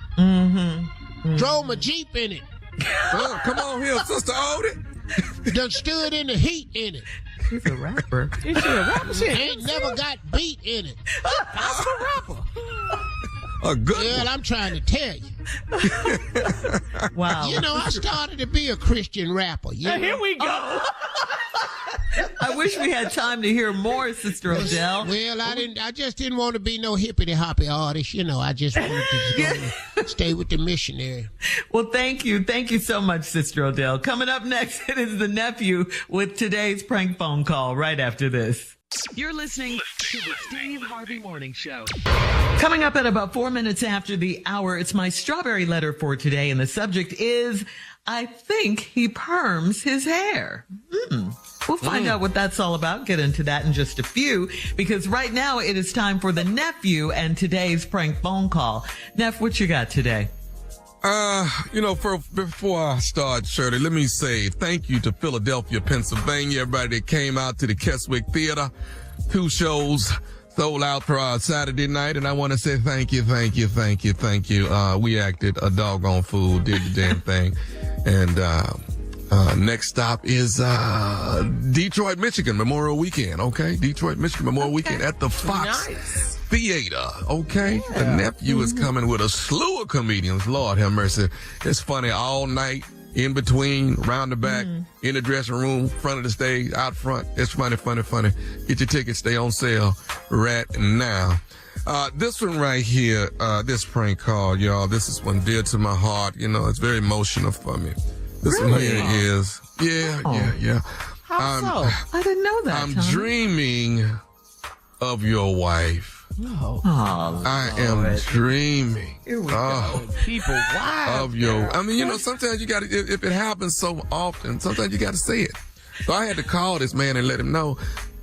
Drove my Jeep in it. Well, come on here, Sister Odie. Done stood in the heat in it. She's a rapper. Is she a rapper? She Ain't never got beat in it. A good Girl, one. I'm trying to tell you. Wow. You know, I started to be a Christian rapper. You know? Here we go. I wish we had time to hear more, Sister Odell. Well, I just didn't want to be no hippity hoppy artist. You know, I just wanted to just go stay with the missionary. Well, thank you. Thank you so much, Sister Odell. Coming up next, it is the nephew with today's prank phone call right after this. You're listening to the Steve Harvey Morning Show. Coming up at about 4 minutes after the hour, it's my strawberry letter for today, and the subject is, I think he perms his hair. We'll find out what that's all about. Get into that in just a few, because right now it is time for the nephew and today's prank phone call. Neff, what you got today? Before I start, Shirley, let me say thank you to Philadelphia, Pennsylvania, everybody that came out to the Keswick Theater. 2 shows, sold out for Saturday night, and I want to say thank you. We acted a doggone fool, did the damn thing. And next stop is Detroit, Michigan, Memorial Weekend, okay? Detroit, Michigan, Memorial Weekend at the Fox Theater, okay? Yeah. The nephew is coming with a slew of comedians. Lord have mercy. It's funny all night, in between, round the back, in the dressing room, front of the stage, out front. It's funny. Get your tickets. Stay on sale right now. This one right here, this prank call, y'all, this is one dear to my heart. You know, it's very emotional for me. This one here is, yeah. How so? I didn't know that. I'm dreaming of your wife. Oh, I am dreaming. Here we go. People, wow. Of your, I mean, you know, sometimes you got to, if it happens so often, sometimes you got to say it. So I had to call this man and let him know,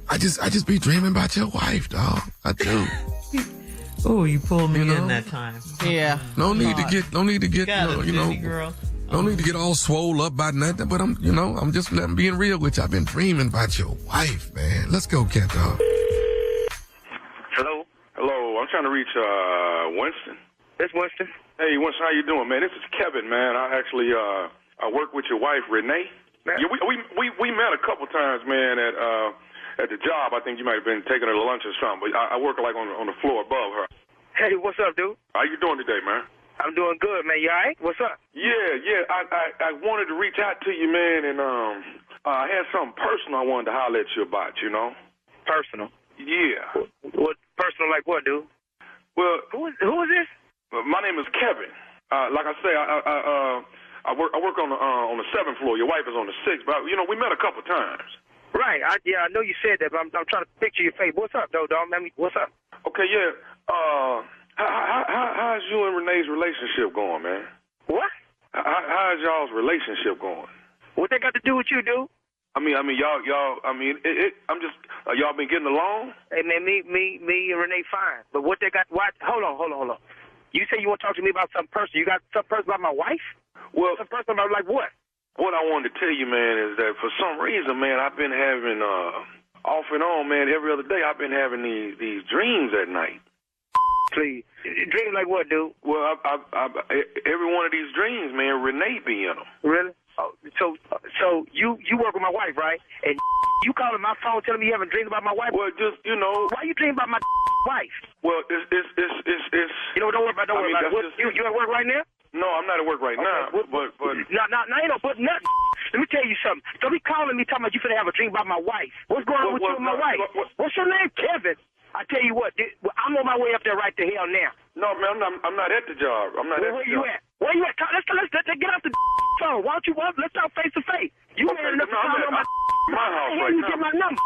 I just be dreaming about your wife, dog. I do. Oh, you pulled me in that time. Yeah. No need to get, Got it, girl. No need to get all swole up by nothing, but I'm just being real with you. I've been dreaming about your wife, man. Let's go, cat dog. Hello, I'm trying to reach Winston. It's Winston. Hey, Winston, how you doing, man? This is Kevin, man. I actually I work with your wife, Renee. Man. Yeah, we met a couple times, man, at the job. I think you might have been taking her to lunch or something, but I work like on the floor above her. Hey, what's up, dude? How you doing today, man? I'm doing good, man. You all right? What's up? Yeah. I wanted to reach out to you, man, and I had something personal I wanted to holler at you about, you know? Personal? Yeah. What personal like what, dude? Well, who is this? My name is Kevin. Like I say, I work on the 7th floor. Your wife is on the 6th, but you know we met a couple times. Right. I know you said that, but I'm trying to picture your face. What's up, though, dog? What's up? Okay, yeah. How's you and Renee's relationship going, man? What? How's y'all's relationship going? What they got to do with you, dude? I mean, y'all. I mean, I'm just. Y'all been getting along? Hey, man, me and Renee fine. But what they got? What? Hold on. You say you want to talk to me about something personal. You got something personal about my wife? Well, something personal about like what? What I wanted to tell you, man, is that for some reason, man, I've been having off and on, man. Every other day, I've been having these dreams at night. Please, dreams like what, dude? Well, every one of these dreams, man, Renee be in them. Really? Oh, so you work with my wife, right? And you calling my phone telling me you having dreams about my wife? Well, just, you know. Why you dreaming about my wife? Well, it's. You know, don't worry about it. You at work right now? No, I'm not at work right now. But. No, ain't no but nothing. Let me tell you something. Don't be calling me talking about you finna have a dream about my wife. What's going on with you and my wife? What's your name, Kevin? I tell you what, I'm on my way up there right to hell now. No, man, I'm not at the job. I'm not at the job. Where you at? Where you at? Let's get off the phone. Why don't you let's talk face to face. You ain't enough to call on my house right now. How you get my number?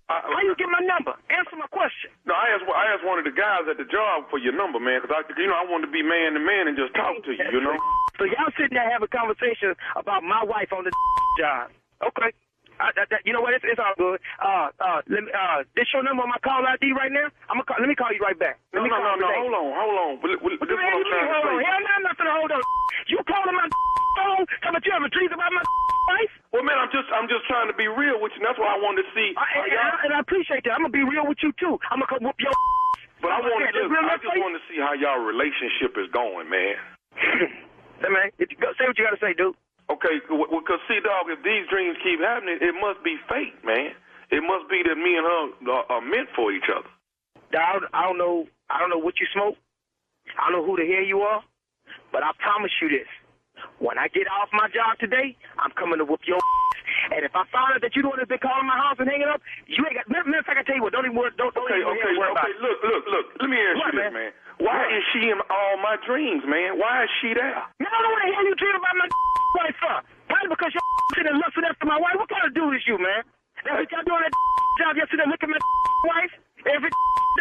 How you get my number? Answer my question. No, I asked one of the guys at the job for your number, man, because I wanted to be man to man and just talk to you, you know. So y'all sitting there having conversations about my wife on the job. Okay. You know what? It's all good. This your number on my call ID right now? Let me call you right back. No. Hold on. What the hell you mean? Hold on. Hell no, I'm not gonna hold on. You calling my phone? Talking about you having dreams about my wife? Well, man, I'm just trying to be real with you. And that's why I wanted to see. And I appreciate that. I'm gonna be real with you too. I'm gonna come whoop your. But I just want to see how y'all relationship is going, man. Hey, man, say what you gotta say, dude. Okay, because see, dog, if these dreams keep happening, it must be fate, man. It must be that me and her are meant for each other. I don't know what you smoke. I don't know who the hell you are, but I promise you this. When I get off my job today, I'm coming to whoop your And if I find out that you the one that's been calling my house and hanging up, you ain't got. Matter of fact, I tell you what, don't even worry about it. Look. Let me ask you this, man. Why is she in all my dreams, man? Why is she there? Man, I don't know what the hell you dream about my wife for. Probably because you're sitting lusting after my wife. What kind of dude is you, man? That's what y'all doing that job yesterday, looking at my wife every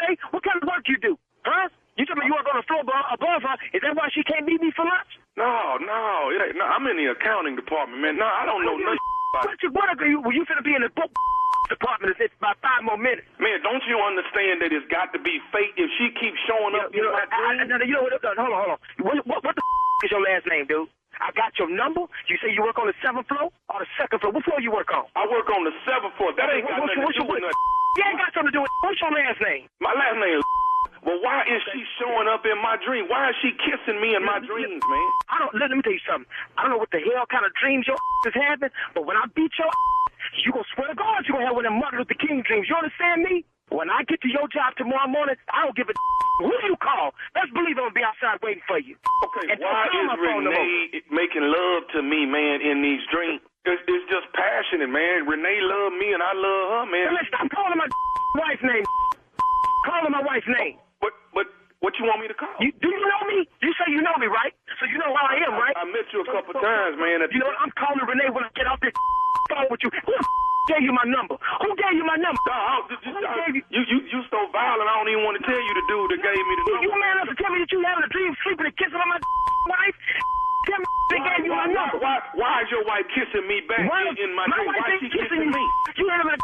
day? What kind of work you do? Huh? You told me you work on the floor above her. Is that why she can't meet me for lunch? No, it ain't. No, I'm in the accounting department, man. No, I don't know nothing. Were you finna be in the book department in about 5 more minutes? Man, don't you understand that it's got to be fate if she keeps showing up in my dreams? You know what? Hold on. What the is your last name, dude? I got your number. You say you work on the 7th floor or the 2nd floor? What floor you work on? I work on the 7th floor. That ain't got nothing to do with nothing. You ain't got something to do with it. What's your last name? My last name is Well, why is she showing up in my dream? Why is she kissing me in my dreams, man? Let me tell you something. I don't know what the hell kind of dreams your is having, but when I beat your you gonna swear to God you gonna have one of them Martin Luther King dreams. You understand me? When I get to your job tomorrow morning, I don't give a who you call. Best believe I'm gonna be outside waiting for you. Okay, and why is Renee making love to me, man, in these dreams? It's just passionate, man. Renee love me and I love her, man. Let's stop calling my wife's name. Calling my wife's name. What you want me to call? Do you know me? You say you know me, right? So you know how I am, right? I met you a couple times, man. You know what? I'm calling Renee when I get off this phone with you. Who gave you my number? Who gave you my number? You so violent, I don't even want to tell you the dude that gave me the number. You man enough to tell me that you having a dream, sleeping and kissing on my wife? Tell me they gave you my number. Why is your wife kissing me back in my dream? Why is she kissing me? You having a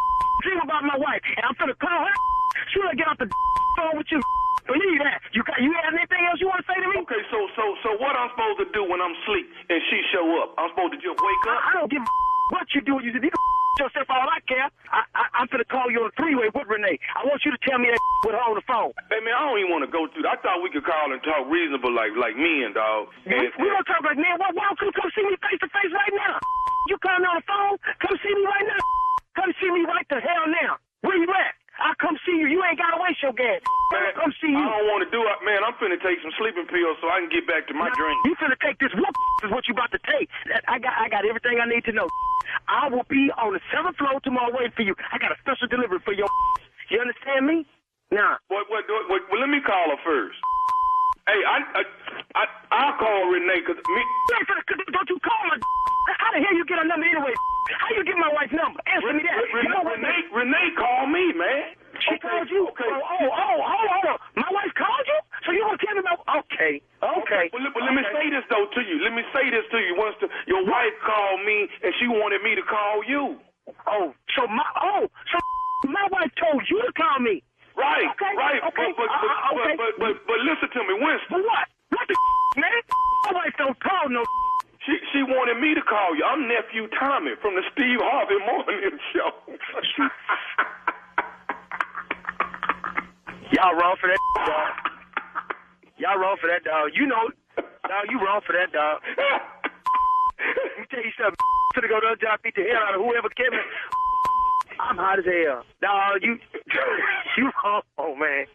dream about my wife, and I'm finna call her. She'll get off the phone with you. Believe that. You have anything else you want to say to me? Okay, so what I'm supposed to do when I'm asleep and she show up? I'm supposed to just wake up? I don't give a what you do. You can yourself all I care. I'm finna call you on a three-way with Renee. I want you to tell me that with her on the phone. Hey, man, I don't even want to go through that. I thought we could call and talk reasonable like men, dog. We don't talk like men. Why don't you come see me face-to-face right now? You calling me on the phone? Come see me right now. Come see me right the hell now. Where you at? I'll come see you. You ain't got to waste your gas. Man, come see you. I don't want to do it. Man, I'm finna take some sleeping pills so I can get back to my dream. You finna take this whoop is what you about to take. I got everything I need to know. I will be on the 7th floor tomorrow waiting for you. I got a special delivery for your You understand me? Nah. Well, let me call her first. Hey, I'll call Renee because me. Don't you call her? How the hell you get her number anyway? How you get my wife's number? Answer me that. Renee called me, man. She called you? Okay. Hold on. My wife called you? So you gonna tell me about? Okay. Well, let me say this though to you. Once your wife called me and she wanted me to call you. So my wife told you to call me. Right. Okay. Right. Okay. But listen to me, Winston. For what? What the man? My wife don't call no. She wanted me to call you. I'm nephew Tommy from the Steve Harvey Morning Show. Y'all wrong for that, dog. Y'all wrong for that, dog. You know, dog, you wrong for that, dog. Let me tell you something. Finna go to the job, beat the hell out of whoever came in. I'm hot as hell. Dog, you wrong. Oh, man.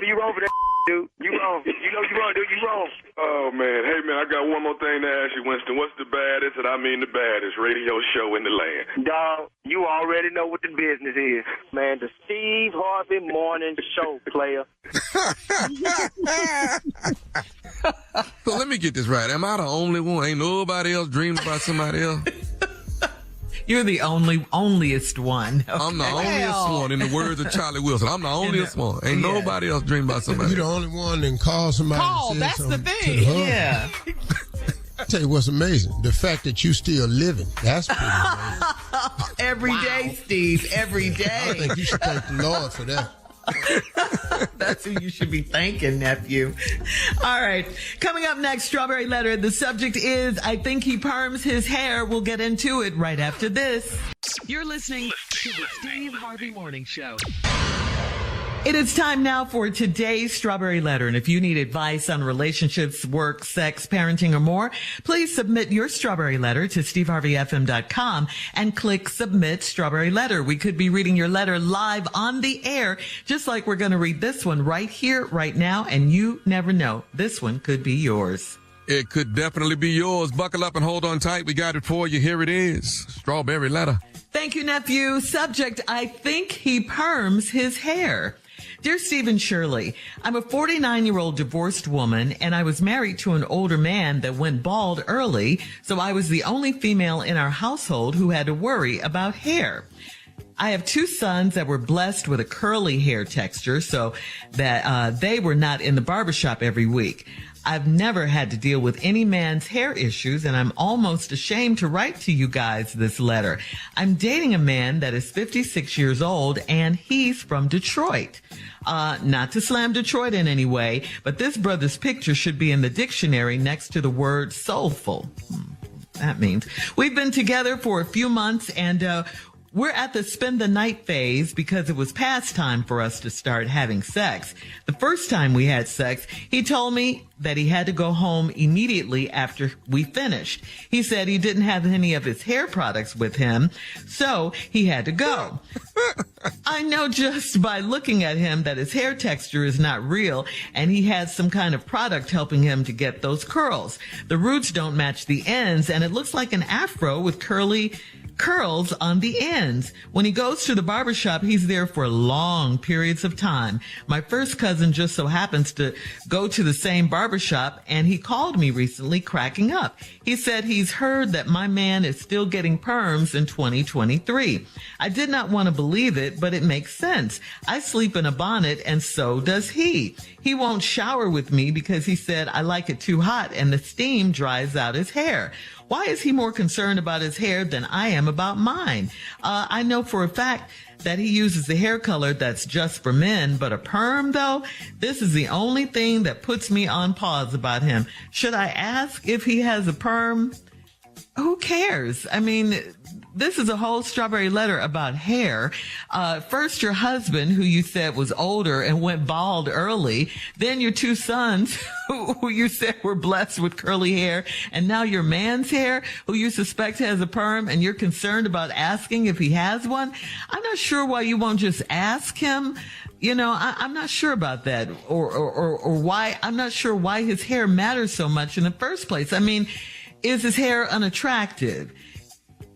You wrong for that, dude. You wrong. You know you wrong, dude. You wrong. Oh, man. Hey, man, I got one more thing to ask you, Winston. What's the baddest, and I mean the baddest, radio show in the land? Dog, you already know what the business is. Man, the Steve Harvey Morning Show, player. So let me get this right. Am I the only one? Ain't nobody else dreaming about somebody else? You're the onlyest one. Okay. I'm the onlyest one, in the words of Charlie Wilson. I'm the onlyest one. Ain't nobody else dreaming about somebody. You're the only one that calls somebody. That's the thing. Yeah. I tell you what's amazing. The fact that you still living. That's pretty amazing. Every day, Steve. Every day. I think you should thank the Lord for that. That's who you should be thanking, nephew. All right. Coming up next, Strawberry Letter. The subject is, I think he perms his hair. We'll get into it right after this. You're listening to the Steve Harvey Morning Show. It is time now for today's Strawberry Letter. And if you need advice on relationships, work, sex, parenting, or more, please submit your Strawberry Letter to steveharveyfm.com and click Submit Strawberry Letter. We could be reading your letter live on the air, just like we're going to read this one right here, right now. And you never know. This one could be yours. It could definitely be yours. Buckle up and hold on tight. We got it for you. Here it is. Strawberry Letter. Thank you, nephew. Subject, I think he perms his hair. Dear Steve and Shirley, I'm a 49-year-old divorced woman, and I was married to an older man that went bald early, so I was the only female in our household who had to worry about hair. I have 2 sons that were blessed with a curly hair texture, so that they were not in the barbershop every week. I've never had to deal with any man's hair issues, and I'm almost ashamed to write to you guys this letter. I'm dating a man that is 56 years old, and he's from Detroit. Not to slam Detroit in any way, but this brother's picture should be in the dictionary next to the word soulful. That means we've been together for a few months, and We're at the spend the night phase because it was past time for us to start having sex. The first time we had sex, he told me that he had to go home immediately after we finished. He said he didn't have any of his hair products with him, so he had to go. I know just by looking at him that his hair texture is not real, and he has some kind of product helping him to get those curls. The roots don't match the ends, and it looks like an afro with curly curls on the ends. When he goes to the barbershop, he's there for long periods of time. My first cousin just so happens to go to the same barbershop, and he called me recently cracking up. He said he's heard that my man is still getting perms in 2023. I did not want to believe it, but it makes sense. I sleep in a bonnet, and so does he. He won't shower with me because he said I like it too hot and the steam dries out his hair. Why is he more concerned about his hair than I am about mine? I know for a fact that he uses the hair color that's just for men, but a perm though, this is the only thing that puts me on pause about him. Should I ask if he has a perm? Who cares? I mean, this is a whole strawberry letter about hair. First, your husband, who you said was older and went bald early. Then your two sons, who you said were blessed with curly hair. And now your man's hair, who you suspect has a perm, and you're concerned about asking if he has one. I'm not sure why you won't just ask him. You know, I'm not sure about that, or why. I'm not sure why his hair matters so much in the first place. I mean, is his hair unattractive?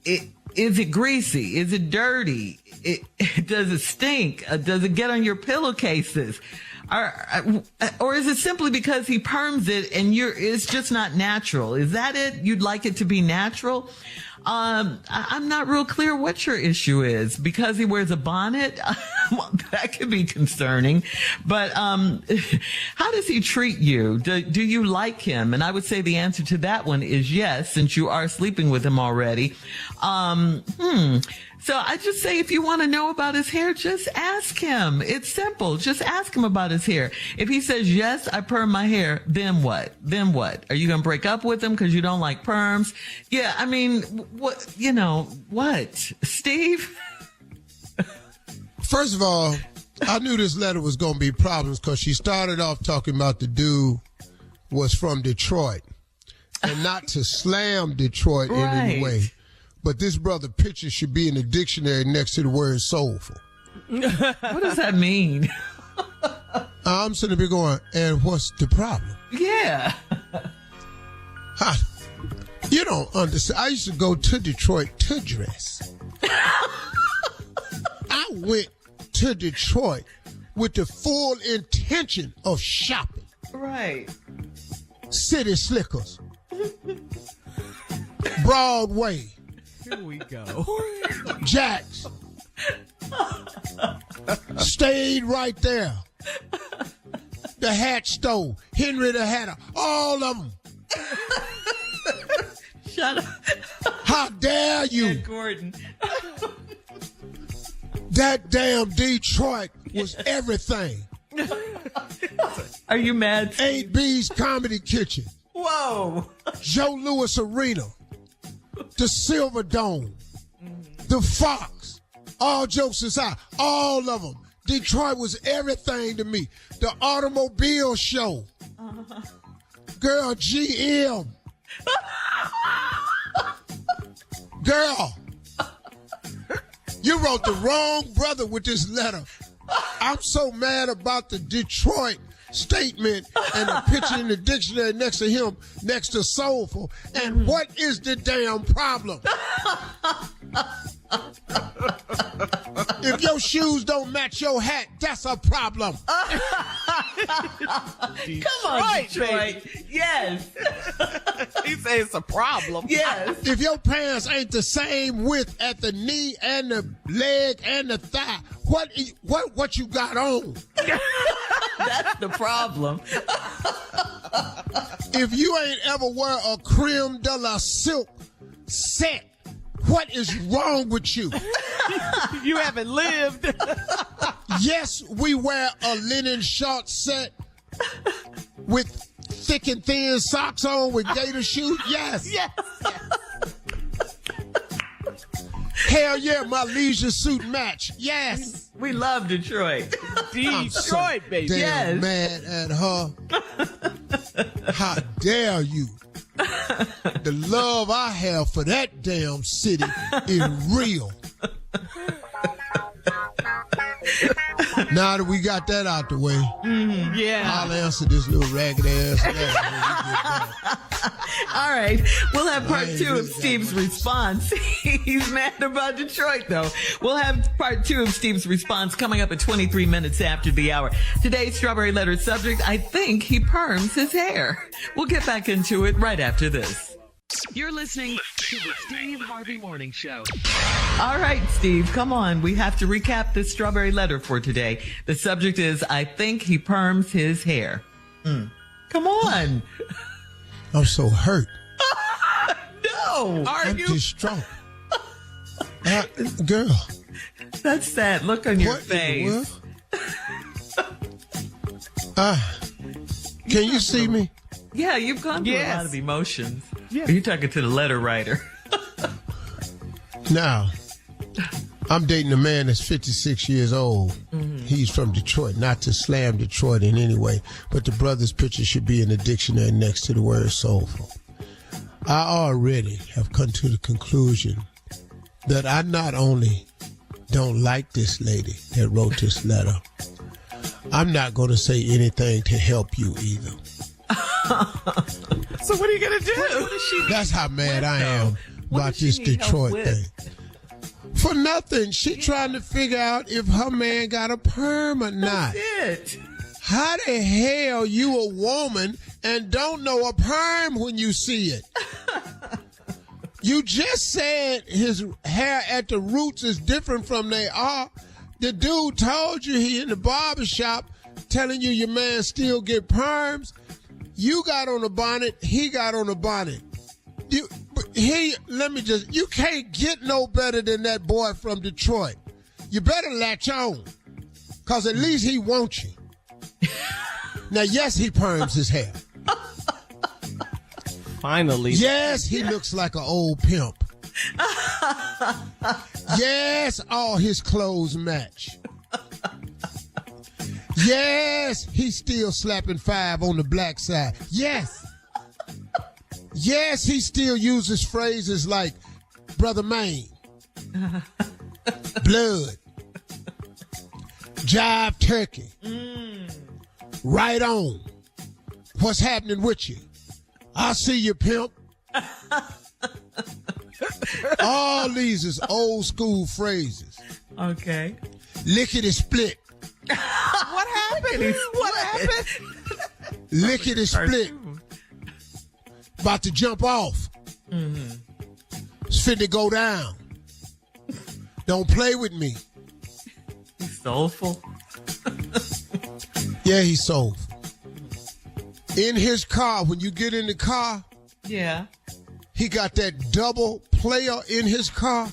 Is it greasy? Is it dirty? Does it stink? Does it get on your pillowcases? Or is it simply because he perms it and it's just not natural? Is that it? You'd like it to be natural? I'm not real clear what your issue is. Because he wears a bonnet? Well, that could be concerning. But how does he treat you? Do you like him? And I would say the answer to that one is yes, since you are sleeping with him already. So I just say, if you want to know about his hair, just ask him. It's simple. Just ask him about his hair. If he says, yes, I perm my hair, then what? Then what? Are you going to break up with him because you don't like perms? Yeah, I mean, what, what? Steve? First of all, I knew this letter was going to be problems because she started off talking about the dude was from Detroit. And not to slam Detroit in any way. But this brother picture should be in the dictionary next to the word soulful. What does that mean? I'm sitting there going, and what's the problem? Yeah. You don't understand. I used to go to Detroit to dress. I went to Detroit with the full intention of shopping. Right. City Slickers. Broadway. Here we go. Jack's. Stayed right there. The hat store. Henry the Hatter. All of them. Shut up. How dare you? Ed Gordon. That damn Detroit was everything. Are you mad? 8B's Comedy Kitchen. Whoa. Joe Louis Arena. The Silver Dome. The Fox. All jokes aside. All of them. Detroit was everything to me. The Automobile Show. Girl, GM. Girl. You wrote the wrong brother with this letter. I'm so mad about the Detroit statement and the picture in the dictionary next to him, next to soulful. And what is the damn problem? If your shoes don't match your hat, that's a problem. Come on, Detroit. Yes. He says it's a problem. Yes. If your pants ain't the same width at the knee and the leg and the thigh, what you got on? That's the problem. If you ain't ever wear a creme de la silk set, what is wrong with you? You haven't lived. Yes, we wear a linen short set with thick and thin socks on with gator shoes. Yes. Yes. Hell yeah, my leisure suit match. Yes. We love Detroit. Detroit, baby. Damn Yes. mad at her. How dare you? The love I have for that damn city is real. Now that we got that out the way, Yeah. I'll answer this little ragged ass letter. All right. We'll have part I ain't 2 of really got Steve's much. response. He's mad about Detroit, though. We'll have part 2 of Steve's response coming up at 23 minutes after the hour. Today's Strawberry Letter subject, I think he perms his hair. We'll get back into it right after this. You're listening to the Steve Harvey Morning Show. All right, Steve, come on. We have to recap this Strawberry Letter for today. The subject is, I think he perms his hair. Come on. I'm so hurt. No. I'm distraught. Girl, That's sad. Look on your what in the face. world? Can you see me? Yeah, you've gone through a Yes. lot of emotions. Yes. Are you talking to the letter writer? Now, I'm dating a man that's 56 years old. He's from Detroit. Not to slam Detroit in any way, but the brother's picture should be in the dictionary next to the word soulful. I already have come to the conclusion that I not only don't like this lady that wrote this letter, I'm not going to say anything to help you either. So what are you going to do? That's how mad I am What about does she this need help Detroit with? thing. For nothing. She trying to figure out if her man got a perm or not. It. How the hell you a woman and don't know a perm when you see it? You just said his hair at the roots is different from they are. The dude told you he in the barbershop telling you your man still get perms. You got on a bonnet, he got on a bonnet. You can't get no better than that boy from Detroit. You better latch on, cause at least he wants you. Now, yes, he perms his hair. Finally. Yes, he looks like an old pimp. Yes, all his clothes match. Yes, he's still slapping 5 on the black side. Yes. Yes, he still uses phrases like Brother Maine, blood, jive turkey, right on, what's happening with you? I see you, pimp. All these is old school phrases. Okay. Lickety split. What happened? What happened? Lickety split. About to jump off. It's fit to go down. Don't play with me. He's soulful. Yeah, he's soulful. In his car, when you get in the car, Yeah. he got that double player in his car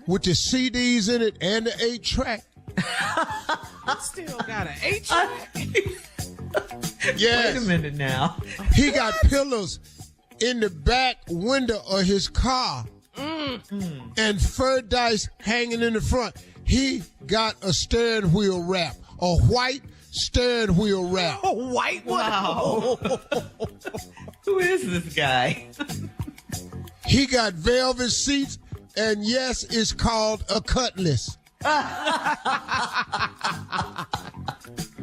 with the CDs in it and the 8-track. Still got an H. Yes. Wait a minute now. He got pillars in the back window of his car and fur dice hanging in the front. He got a steering wheel wrap, a white steering wheel wrap. A white one. Wow. Who is this guy? He got velvet seats, and yes, it's called a cutlass.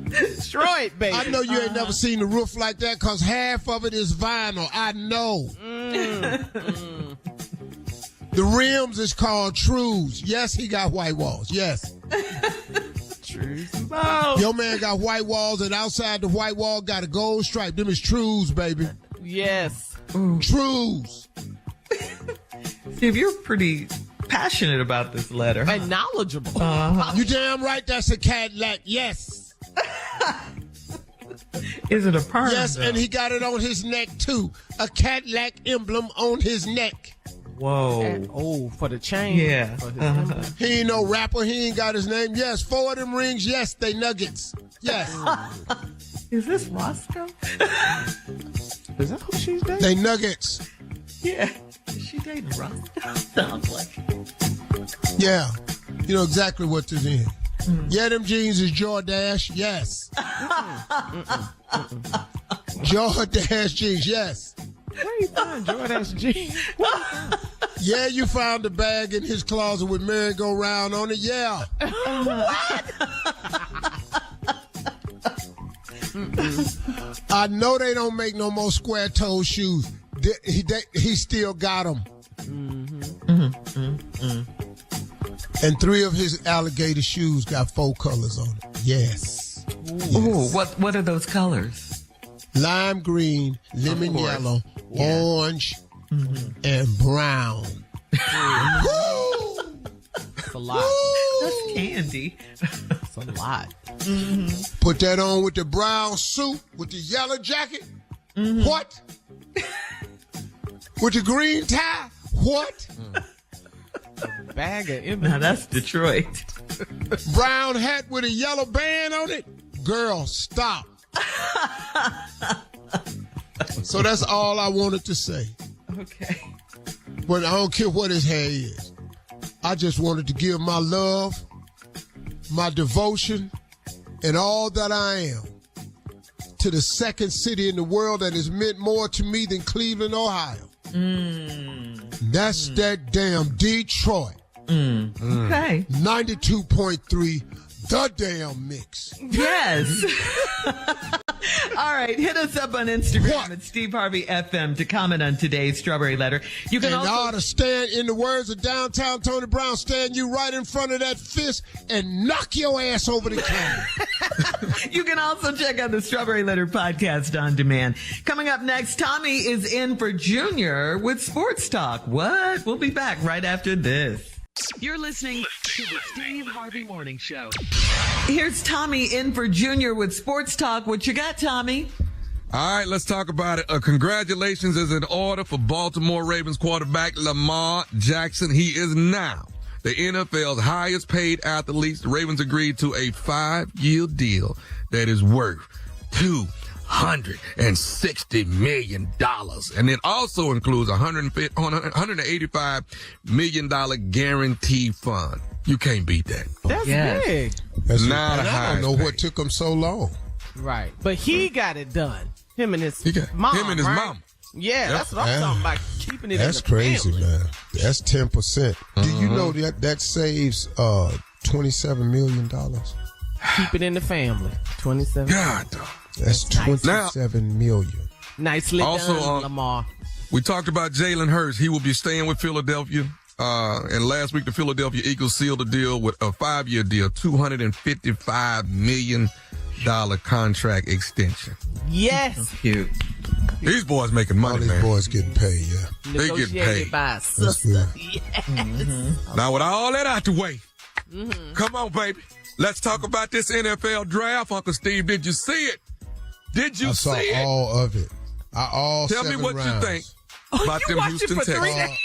Detroit, baby. I know you ain't never seen the roof like that because half of it is vinyl. I know. The rims is called trues. Yes, he got white walls. Yes. Oh, Your man got white walls, and outside the white wall got a gold stripe. Them is trues, baby. yes. Trues. Steve, you're pretty passionate about this letter. And knowledgeable. You damn right that's a Cadillac. Yes. Is it a perm? Yes, though? and he got it on his neck, too. A Cadillac emblem on his neck. Whoa. Oh, for the chain. Yeah. For his He ain't no rapper. He ain't got his name. Yes, 4 of them rings. Yes, they nuggets. Yes, Is this Roscoe? Is that who she's dating? they nuggets. Yeah. Is she dating Roscoe? Sounds like it. Yeah. You know exactly what this is. Yeah, them jeans is Jordache. Yes. Jordache jeans. Yes. Where you find Jordache jeans? Yeah, you found the bag in his closet with merry-go-round on it. Yeah. I know they don't make no more square-toe shoes. He still got them. And 3 of his alligator shoes got 4 colors on it. Yes. Ooh, what are those colors? Lime green, lemon yellow, orange, and brown. That's a lot. That's candy. That's a lot. Put that on with the brown suit, with the yellow jacket. What? With the green tie. What? Bag of images. Now that's Detroit. Brown hat with a yellow band on it. Girl, stop. So that's all I wanted to say. Okay. But I don't care what his hair is. I just wanted to give my love, my devotion, and all that I am to the second city in the world that has meant more to me than Cleveland, Ohio. That's that damn Detroit. Okay. 92.3, the damn mix. Yes. All right. Hit us up on Instagram at Steve Harvey FM to comment on today's Strawberry Letter. You can and I ought to stand, in the words of downtown Tony Brown, stand you right in front of that fist and knock your ass over the camera. You can also check out the Strawberry Letter podcast on demand. Coming up next, Tommy is in for Junior with Sports Talk. What? We'll be back right after this. You're listening to the Steve Harvey Morning Show. Here's Tommy in for Junior with Sports Talk. What you got, Tommy? All right, let's talk about it. Congratulations is in order for Baltimore Ravens quarterback Lamar Jackson. He is now the NFL's highest paid athlete. The Ravens agreed to a 5-year deal that is worth $260 million. And it also includes $185 million guarantee fund. You can't beat that. That's big. I don't know what took him so long. Right. But he got it done. Him and his mom. Him and his right? mom. Yeah, that's what I'm talking about. Keeping it That's in the crazy, family. man. That's 10%. Do you know that saves $27 million? Keep it in the family. 27. God, That's $27 million. Nicely also, done, Lamar. we talked about Jalen Hurts. He will be staying with Philadelphia. And last week, the Philadelphia Eagles sealed a deal with a 5-year deal, $255 million contract extension. Yes. Cute. These boys making All money, these man. boys getting paid, yeah. They getting Negotiated paid. by a sister. Yes. Now, with all that out the way, come on, baby. Let's talk about this NFL draft, Uncle Steve. Did you see it? Did you I saw see it? all of it. Tell me what rounds. you think about them watched it Houston for 3 Texans. days?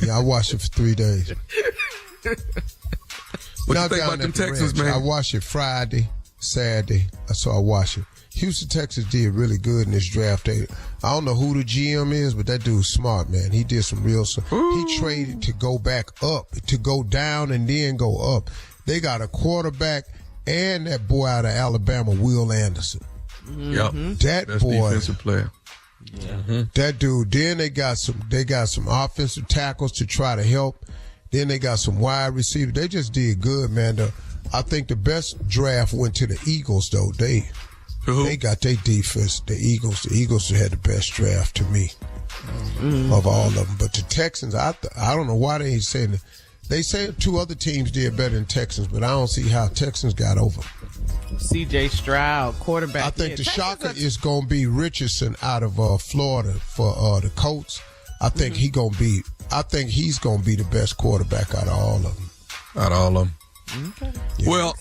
Yeah, I watched it for 3 days. What Now you think down about them at the Texans, ranch, I man? watched it Friday, Saturday. So I watched it. Houston, Texas did really good in this draft. I don't know who the GM is, but that dude's smart, man. He did some real stuff. He traded to go back up, to go down and then go up. They got a quarterback and that boy out of Alabama, Will Anderson. Yep. That Best boy, defensive player. that dude. Then they got some offensive tackles to try to help. Then they got some wide receivers. They just did good, man. I think the best draft went to the Eagles, though. They got their defense. The Eagles had the best draft to me of all of them. But the Texans, I don't know why they ain't saying it. They say 2 other teams did better than Texans, but I don't see how Texans got over. C.J. Stroud, quarterback. I think the shocker is going to be Richardson out of Florida for the Colts. I think he's going to be the best quarterback out of all of them. Okay. Yeah. Well,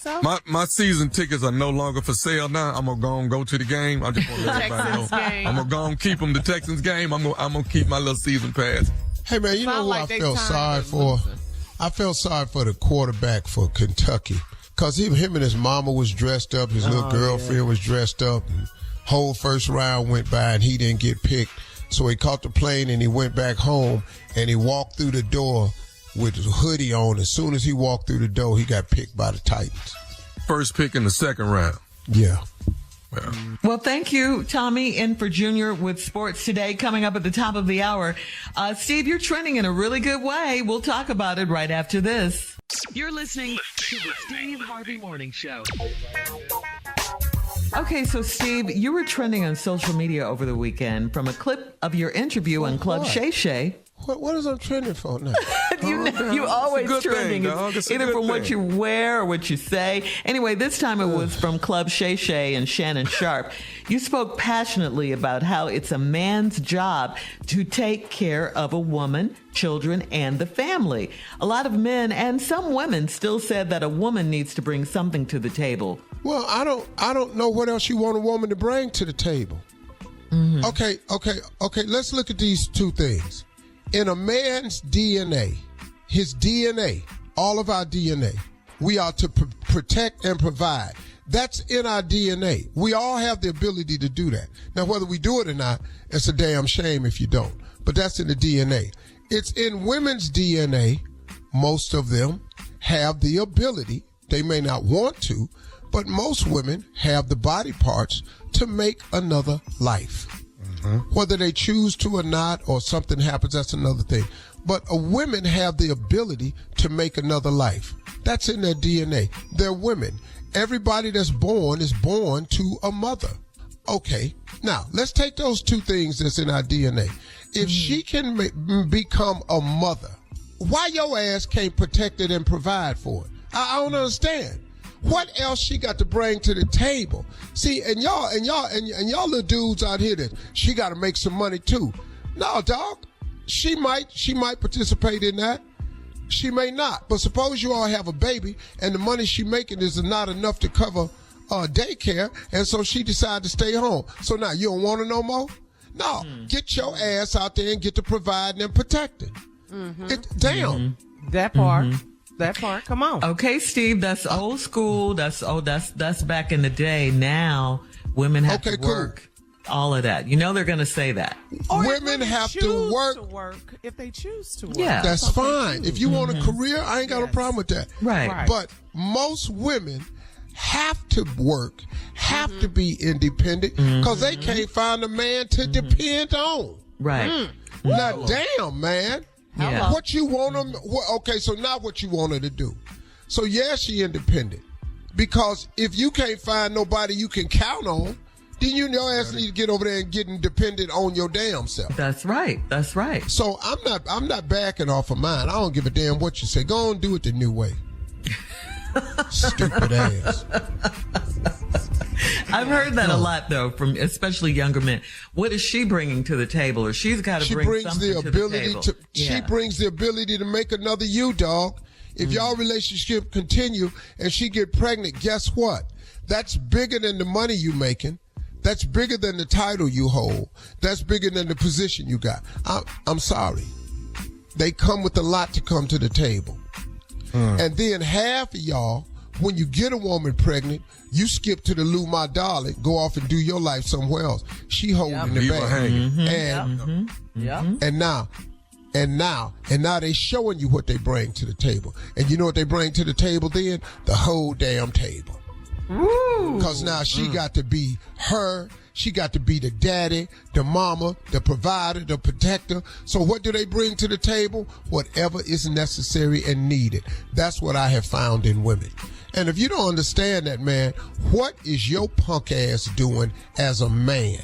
my season tickets are no longer for sale now. I'm gonna go to the game. I just want to let everybody know. Game. I'm gonna keep them the Texans game. I'm gonna keep my little season pass. Hey man, you know who like I they felt tired sorry of for? losing. I felt sorry for the quarterback for Kentucky. Because him and his mama was dressed up, his little girlfriend was dressed up, and whole first round went by and he didn't get picked. So he caught the plane and he went back home and he walked through the door with his hoodie on. As soon as he walked through the door, he got picked by the Titans. First pick in the second round. Yeah. Well, thank you, Tommy, in for Junior with sports today. Coming up at the top of the hour, Steve, you're trending in a really good way. We'll talk about it right after this. You're listening to the Steve Harvey Morning Show. Okay, so Steve, you were trending on social media over the weekend from a clip of your interview on Club Shay Shay. What is I'm trending for now? You always trending, either from what you wear or what you say. Anyway, this time it was from Club Shay Shay and Shannon Sharp. You spoke passionately about how it's a man's job to take care of a woman, children, and the family. A lot of men and some women still said that a woman needs to bring something to the table. Well, I don't know what else you want a woman to bring to the table. Mm-hmm. Okay. Let's look at these two things. In a man's DNA, his DNA, all of our DNA, we are to protect and provide. That's in our DNA. We all have the ability to do that. Now, whether we do it or not, it's a damn shame if you don't. But that's in the DNA. It's in women's DNA. Most of them have the ability. They may not want to, but most women have the body parts to make another life. Whether they choose to or not, or something happens, that's another thing. But women have the ability to make another life. That's in their DNA. They're women. Everybody that's born is born to a mother. Okay, now let's take those two things that's in our DNA. If she can become a mother, why your ass can't protect it and provide for it? I don't understand. What else she got to bring to the table? See, and y'all little dudes out here that she got to make some money too. No, dog. She might participate in that. She may not. But suppose you all have a baby and the money she making is not enough to cover daycare, and so she decided to stay home. So now you don't want her no more? No. Get your ass out there and get to providing and protecting. Damn. That part. That part. Come on. Okay, Steve, that's old school. That's back in the day. Now women have to work. All of that. You know they're going to say that. Or women have to work if they choose to work. Yeah. That's fine. If you want a career, I ain't got no problem with that. Right. But most women have to work, have to be independent, because they can't find a man to depend on. Right. Now, damn, man. Yeah. What you want them? Okay, so now what you want her to do? So yeah, she independent, because if you can't find nobody you can count on, then your ass need to get over there and get dependent on your damn self. That's right. That's right. So I'm not backing off of mine. I don't give a damn what you say. Go on and do it the new way. Stupid ass. I've heard that a lot, though, from especially younger men. What is she bringing to the table? Or she's got to bring something to the table. She brings the ability to make another you, dog. If y'all relationship continue and she get pregnant, guess what? That's bigger than the money you making. That's bigger than the title you hold. That's bigger than the position you got. I'm sorry. They come with a lot to come to the table. And then half of y'all, when you get a woman pregnant, you skip to the Lou My Darling, go off and do your life somewhere else. She holding the bag. And now they showing you what they bring to the table. And you know what they bring to the table then? The whole damn table. Because now she got to be her. She got to be the daddy, the mama, the provider, the protector. So what do they bring to the table? Whatever is necessary and needed. That's what I have found in women. And if you don't understand that, man, what is your punk ass doing as a man?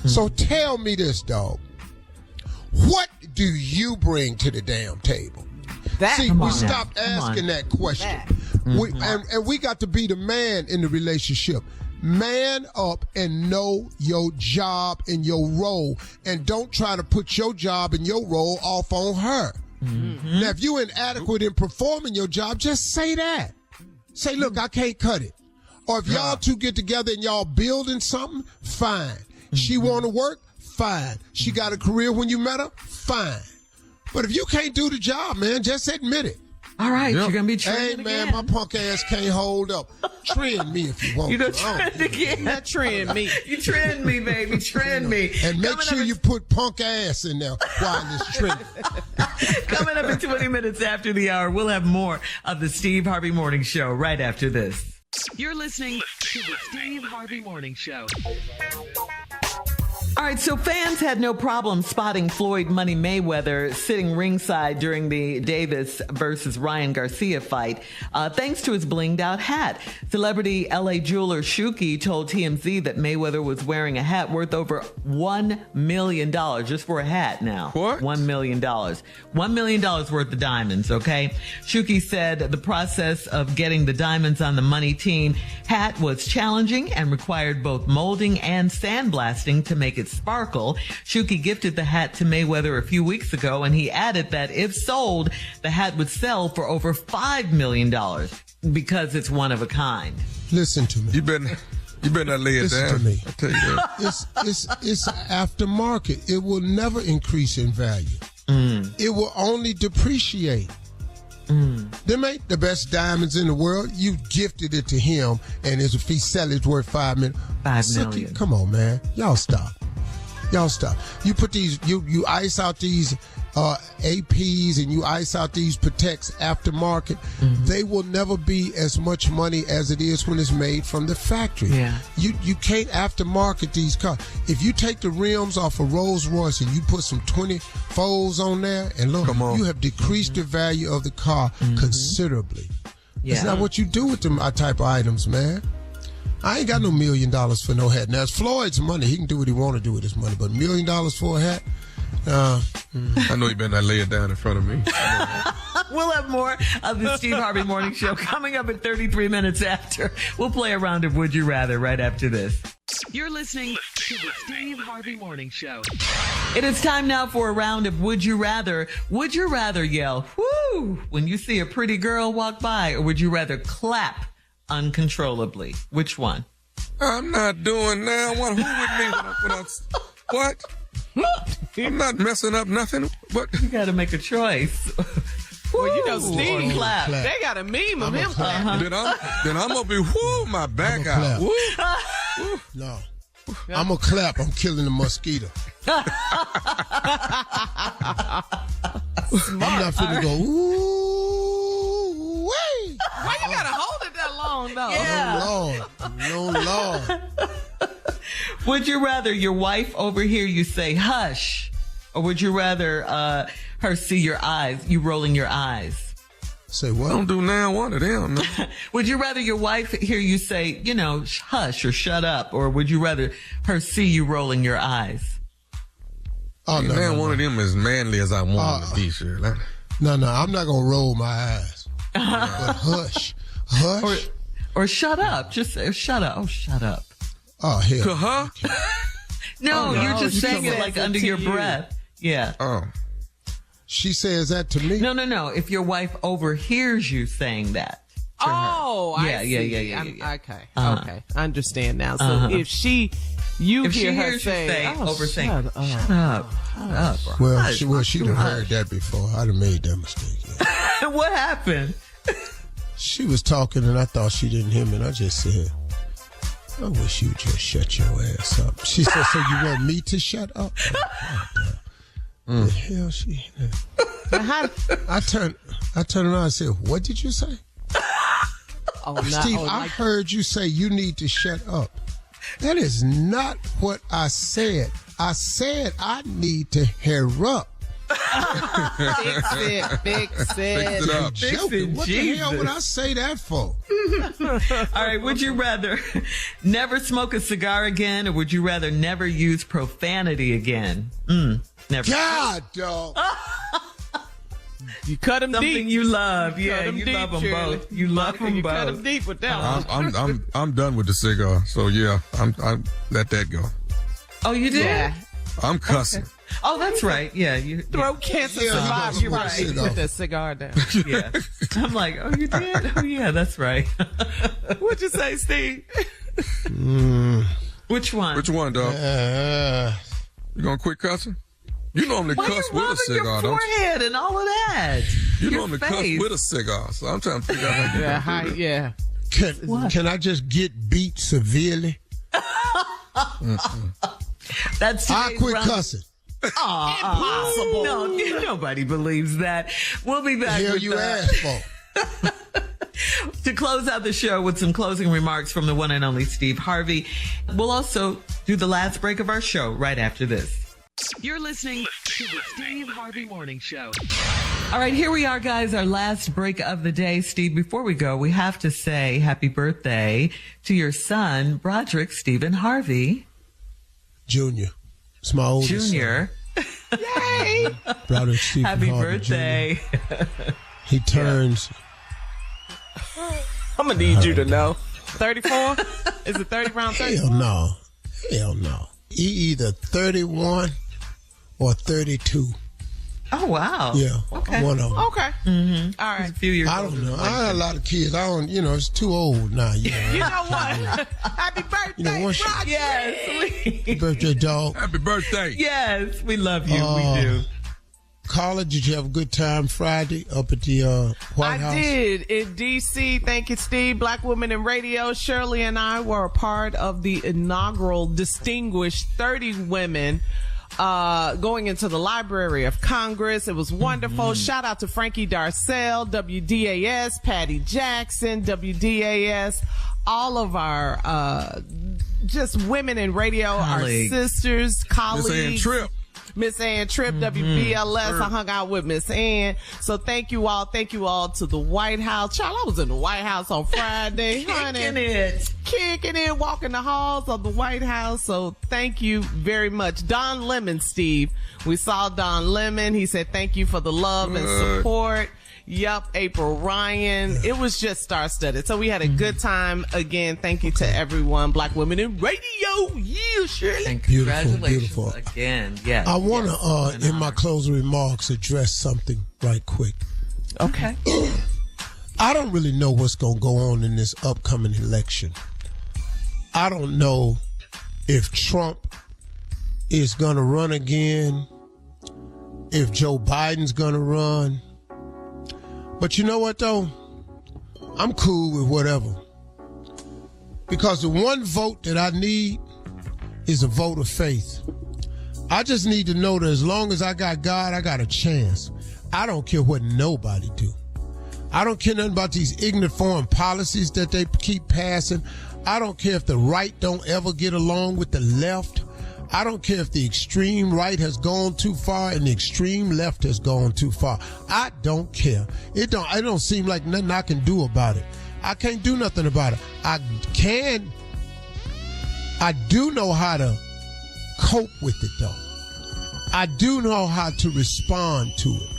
So tell me this, dog. What do you bring to the damn table? We stopped asking that question. And we got to be the man in the relationship. Man up and know your job and your role, and don't try to put your job and your role off on her. Now, if you're inadequate in performing your job, just say that. Say, look, I can't cut it. Or if y'all two get together and y'all building something, fine. She want to work, fine. She got a career when you met her, fine. But if you can't do the job, man, just admit it. All right, Yep. you're going to be Hey, trending man, again. my punk ass can't hold up. Trend me if you want You to. don't trend again. That trend me. You trend me, baby. Trend me. And make Coming sure up you put punk ass in there while it's trending. Coming up in 20 minutes after the hour, we'll have more of the Steve Harvey Morning Show right after this. You're listening to the Steve Harvey Morning Show. All right, so fans had no problem spotting Floyd Money Mayweather sitting ringside during the Davis versus Ryan Garcia fight, thanks to his blinged out hat. Celebrity LA jeweler Shuki told TMZ that Mayweather was wearing a hat worth over $1 million just for a hat now. What? $1 million. $1 million worth of diamonds, okay? Shuki said the process of getting the diamonds on the Money Team hat was challenging and required both molding and sandblasting to make it sparkle. Shuki gifted the hat to Mayweather a few weeks ago, and he added that if sold, the hat would sell for over $5 million because it's one of a kind. Listen to me. You better not lay it Listen down. to me. I tell you that. It's aftermarket. It will never increase in value. It will only depreciate. Them ain't the best diamonds in the world. You gifted it to him, and if he sell it, it's worth $5 million. $5 million. Come on, man. Y'all stop. You put these, you ice out these APs and you ice out these Protects aftermarket. They will never be as much money as it is when it's made from the factory. Yeah. You can't aftermarket these cars. If you take the rims off a Rolls Royce and you put some 24s on there, and look, Come on. you have decreased the value of the car considerably. That's Yeah. not what you do with them type of items, man. I ain't got no $1 million for no hat. Now, it's Floyd's money. He can do what he want to do with his money. But $1 million for a hat? I know you better not lay it down in front of me. We'll have more of the Steve Harvey Morning Show coming up at 33 minutes after. We'll play a round of Would You Rather right after this. You're listening to the Steve Harvey Morning Show. It is time now for a round of Would You Rather. Would you rather yell, whoo, when you see a pretty girl walk by, or would you rather clap uncontrollably? Which one? I'm not doing now. Who with me? What? I'm not messing up nothing. What? You got to make a choice. Well, you know, Woo, Steve, or clap. they got a meme of him clap. clapping. Then I'm gonna be my back out. clap. Woo. No. I'm going to clap. I'm killing the mosquito. I'm not finna go, ooh, wait. Why you gotta hold it that long, though? Yeah. No, Lord. Would you rather your wife overhear you say hush, or would you rather her see your eyes, you rolling your eyes? Say what? Don't do now one of them. No. Would you rather your wife hear you say, hush or shut up, or would you rather her see you rolling your eyes? Oh, no, Now no, one of them as manly as I want to be, sure. no, I'm not going to roll my eyes. But hush. Or shut up. Just say, shut up. Oh, shut up. Oh, hell. To her? No, you're just you saying it said like it under to your you. breath. Yeah. Oh. She says that to me. No. If your wife overhears you saying that to Oh, her. I see. Yeah. Okay, Uh-huh. okay. I understand now. So if she hear she her hears you say, say, oh, saying, shut up. shut up. Or Well, hush, she done heard that before. I'd have made that mistake. Yeah. What happened? She was talking and I thought she didn't hear me, and I just said, I wish you'd just shut your ass up. She said, so you want me to shut up? The hell she... I turned around and said, what did you say? Steve, I heard you say you need to shut up. That is not what I said. I said I need to hair up. Fix it. Fix it up. Joking. What the hell would I say that for? All right, would you rather never smoke a cigar again, or would you rather never use profanity again? Never. God, dog. You cut him Something deep. you love. Yeah, Cut 'em you deep, love them Shirley. both. You love them You cut him both. deep with that one. I'm done with the cigar. So yeah, I'm let that go. Oh, you did? Yeah. I'm cussing. Oh, that's right. Yeah, you. Throat cancer Yeah, survivor. you're Right. right. Put that cigar down. Yeah. I'm like, oh, you did? Oh, yeah, that's right. What'd you say, Steve? Which one? Which one, dog? You gonna quit cussing? You normally cuss with a cigar, don't you? Forehead and all of that. You normally cuss with a cigar, so I'm trying to figure out how you Yeah. Can I just get beat severely? That's I quit cussing. Impossible. No, nobody believes that. We'll be back. Hell, with you asked for. To close out the show with some closing remarks from the one and only Steve Harvey. We'll also do the last break of our show right after this. You're listening to the Steve Harvey Morning Show. All right, here we are, guys, our last break of the day. Steve, before we go, we have to say happy birthday to your son, Broderick Stephen Harvey. Junior. It's my oldest Junior. son. Yay! Broderick Stephen Happy Harvey birthday. Jr. He turns... I'm going to need you to know. 34? Is it 30 round 30? Hell no. He either 31 or 32. Oh, wow. Yeah. Okay. One of them. Okay. Mm-hmm. All right. A few years I don't know. I had a lot of kids. It's too old now. You know what? Happy birthday, once you- Roger. Yes. Happy birthday, dog. Happy birthday. Yes, we love you. We do. Carla, did you have a good time Friday up at the White House? I did in D.C. Thank you, Steve. Black Women in Radio. Shirley and I were a part of the inaugural distinguished 30 women going into the Library of Congress. It was wonderful. Shout out to Frankie Darcell, WDAS, Patty Jackson, WDAS, all of our just women in radio, Colleagues. our sisters, colleagues. Miss Ann Tripp. Miss Ann Tripp, WBLS. I hung out with Miss Ann. So thank you all. Thank you all to the White House. Child, I was in the White House on Friday. Kicking it, walking the halls of the White House. So thank you very much. Don Lemon, Steve. We saw Don Lemon. He said thank you for the love and support. Yup, April Ryan. It was just star-studded. So we had a good time. Again, thank you to everyone. Black Women in Radio. Yeah, Shirley. And Beautiful, congratulations beautiful. again. Yes. I want to, in my closing remarks, address something right quick. Okay. I don't really know what's going to go on in this upcoming election. I don't know if Trump is going to run again, if Joe Biden's going to run. But you know what, though? I'm cool with whatever. Because the one vote that I need is a vote of faith. I just need to know that as long as I got God, I got a chance. I don't care what nobody do. I don't care nothing about these ignorant foreign policies that they keep passing. I don't care if the right don't ever get along with the left. I don't care if the extreme right has gone too far and the extreme left has gone too far. I don't care. It don't seem like nothing I can do about it. I can't do nothing about it. I do know how to cope with it, though. I do know how to respond to it.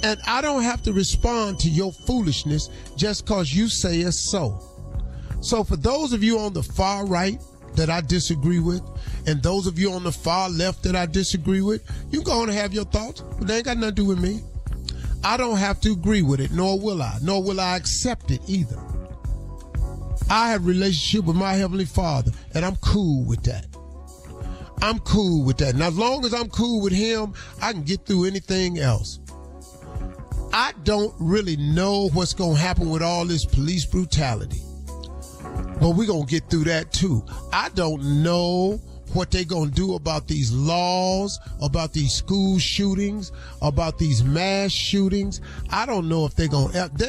And I don't have to respond to your foolishness just because you say it's so. So for those of you on the far right that I disagree with, and those of you on the far left that I disagree with, you go on and have your thoughts, but they ain't got nothing to do with me. I don't have to agree with it, nor will I accept it either. I have a relationship with my Heavenly Father, and I'm cool with that. I'm cool with that. And as long as I'm cool with Him, I can get through anything else. I don't really know what's going to happen with all this police brutality. But we're going to get through that too. I don't know what they're going to do about these laws, about these school shootings, about these mass shootings. I don't know if they're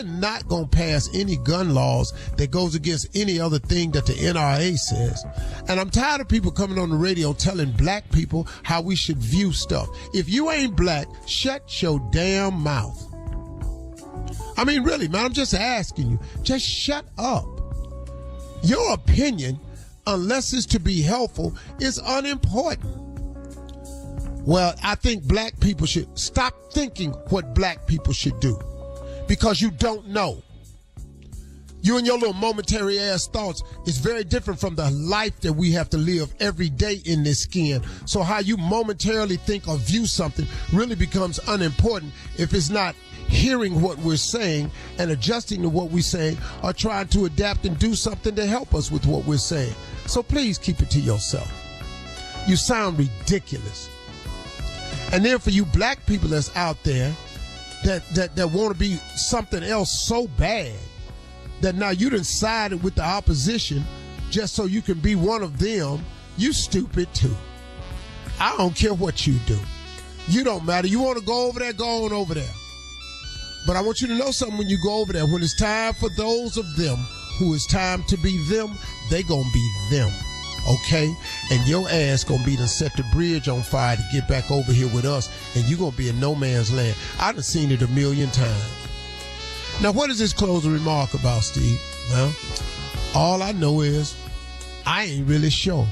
not going to pass any gun laws that goes against any other thing that the NRA says. And I'm tired of people coming on the radio telling black people how we should view stuff. If you ain't black, shut your damn mouth. I mean, really, man, I'm just asking you. Just shut up. Your opinion, unless it's to be helpful, is unimportant. Well, I think black people should stop thinking what black people should do because you don't know. You and your little momentary ass thoughts is very different from the life that we have to live every day in this skin. So how you momentarily think or view something really becomes unimportant if it's not hearing what we're saying and adjusting to what we're saying or trying to adapt and do something to help us with what we're saying. So please keep it to yourself. You sound ridiculous. And then for you black people that's out there that want to be something else so bad that now you done sided with the opposition just so you can be one of them, you stupid too. I don't care what you do. You don't matter. You want to go over there, go on over there. But I want you to know something when you go over there. When it's time for those of them who it's time to be them, they gonna be them. Okay? And your ass gonna be to set the bridge on fire to get back over here with us, and you gonna be in no man's land. I done seen it 1,000,000 times. Now, what is this closing remark about, Steve? Well, all I know is I ain't really sure.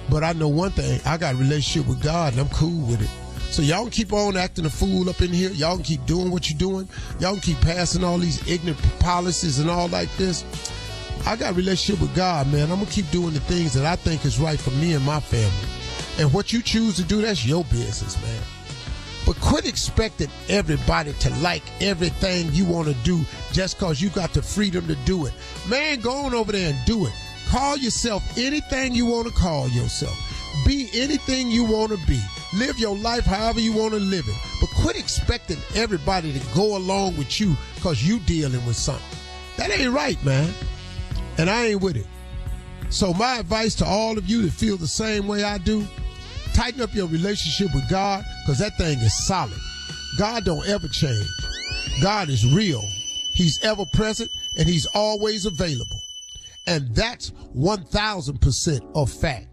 But I know one thing. I got a relationship with God, and I'm cool with it. So y'all can keep on acting a fool up in here. Y'all can keep doing what you're doing. Y'all can keep passing all these ignorant policies and all like this. I got a relationship with God, man. I'm going to keep doing the things that I think is right for me and my family. And what you choose to do, that's your business, man. But quit expecting everybody to like everything you want to do just because you got the freedom to do it. Man, go on over there and do it. Call yourself anything you want to call yourself. Be anything you want to be. Live your life however you want to live it. But quit expecting everybody to go along with you because you dealing with something. That ain't right, man. And I ain't with it. So my advice to all of you that feel the same way I do, tighten up your relationship with God because that thing is solid. God don't ever change. God is real. He's ever present and he's always available. And that's 1,000% of fact.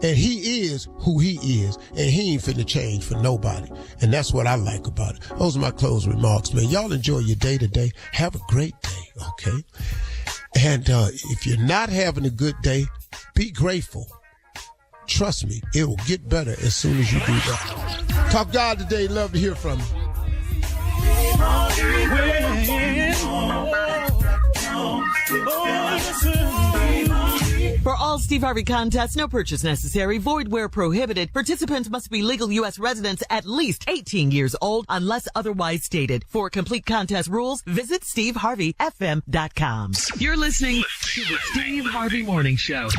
And he is who he is, and he ain't finna change for nobody. And that's what I like about it. Those are my closing remarks, man. Y'all enjoy your day today. Have a great day, okay? And if you're not having a good day, be grateful. Trust me, it will get better as soon as you do that. Talk God today. Love to hear from you. For all Steve Harvey contests, no purchase necessary, void where prohibited. Participants must be legal U.S. residents at least 18 years old unless otherwise stated. For complete contest rules, visit SteveHarveyFM.com. You're listening to the Steve Harvey Morning Show.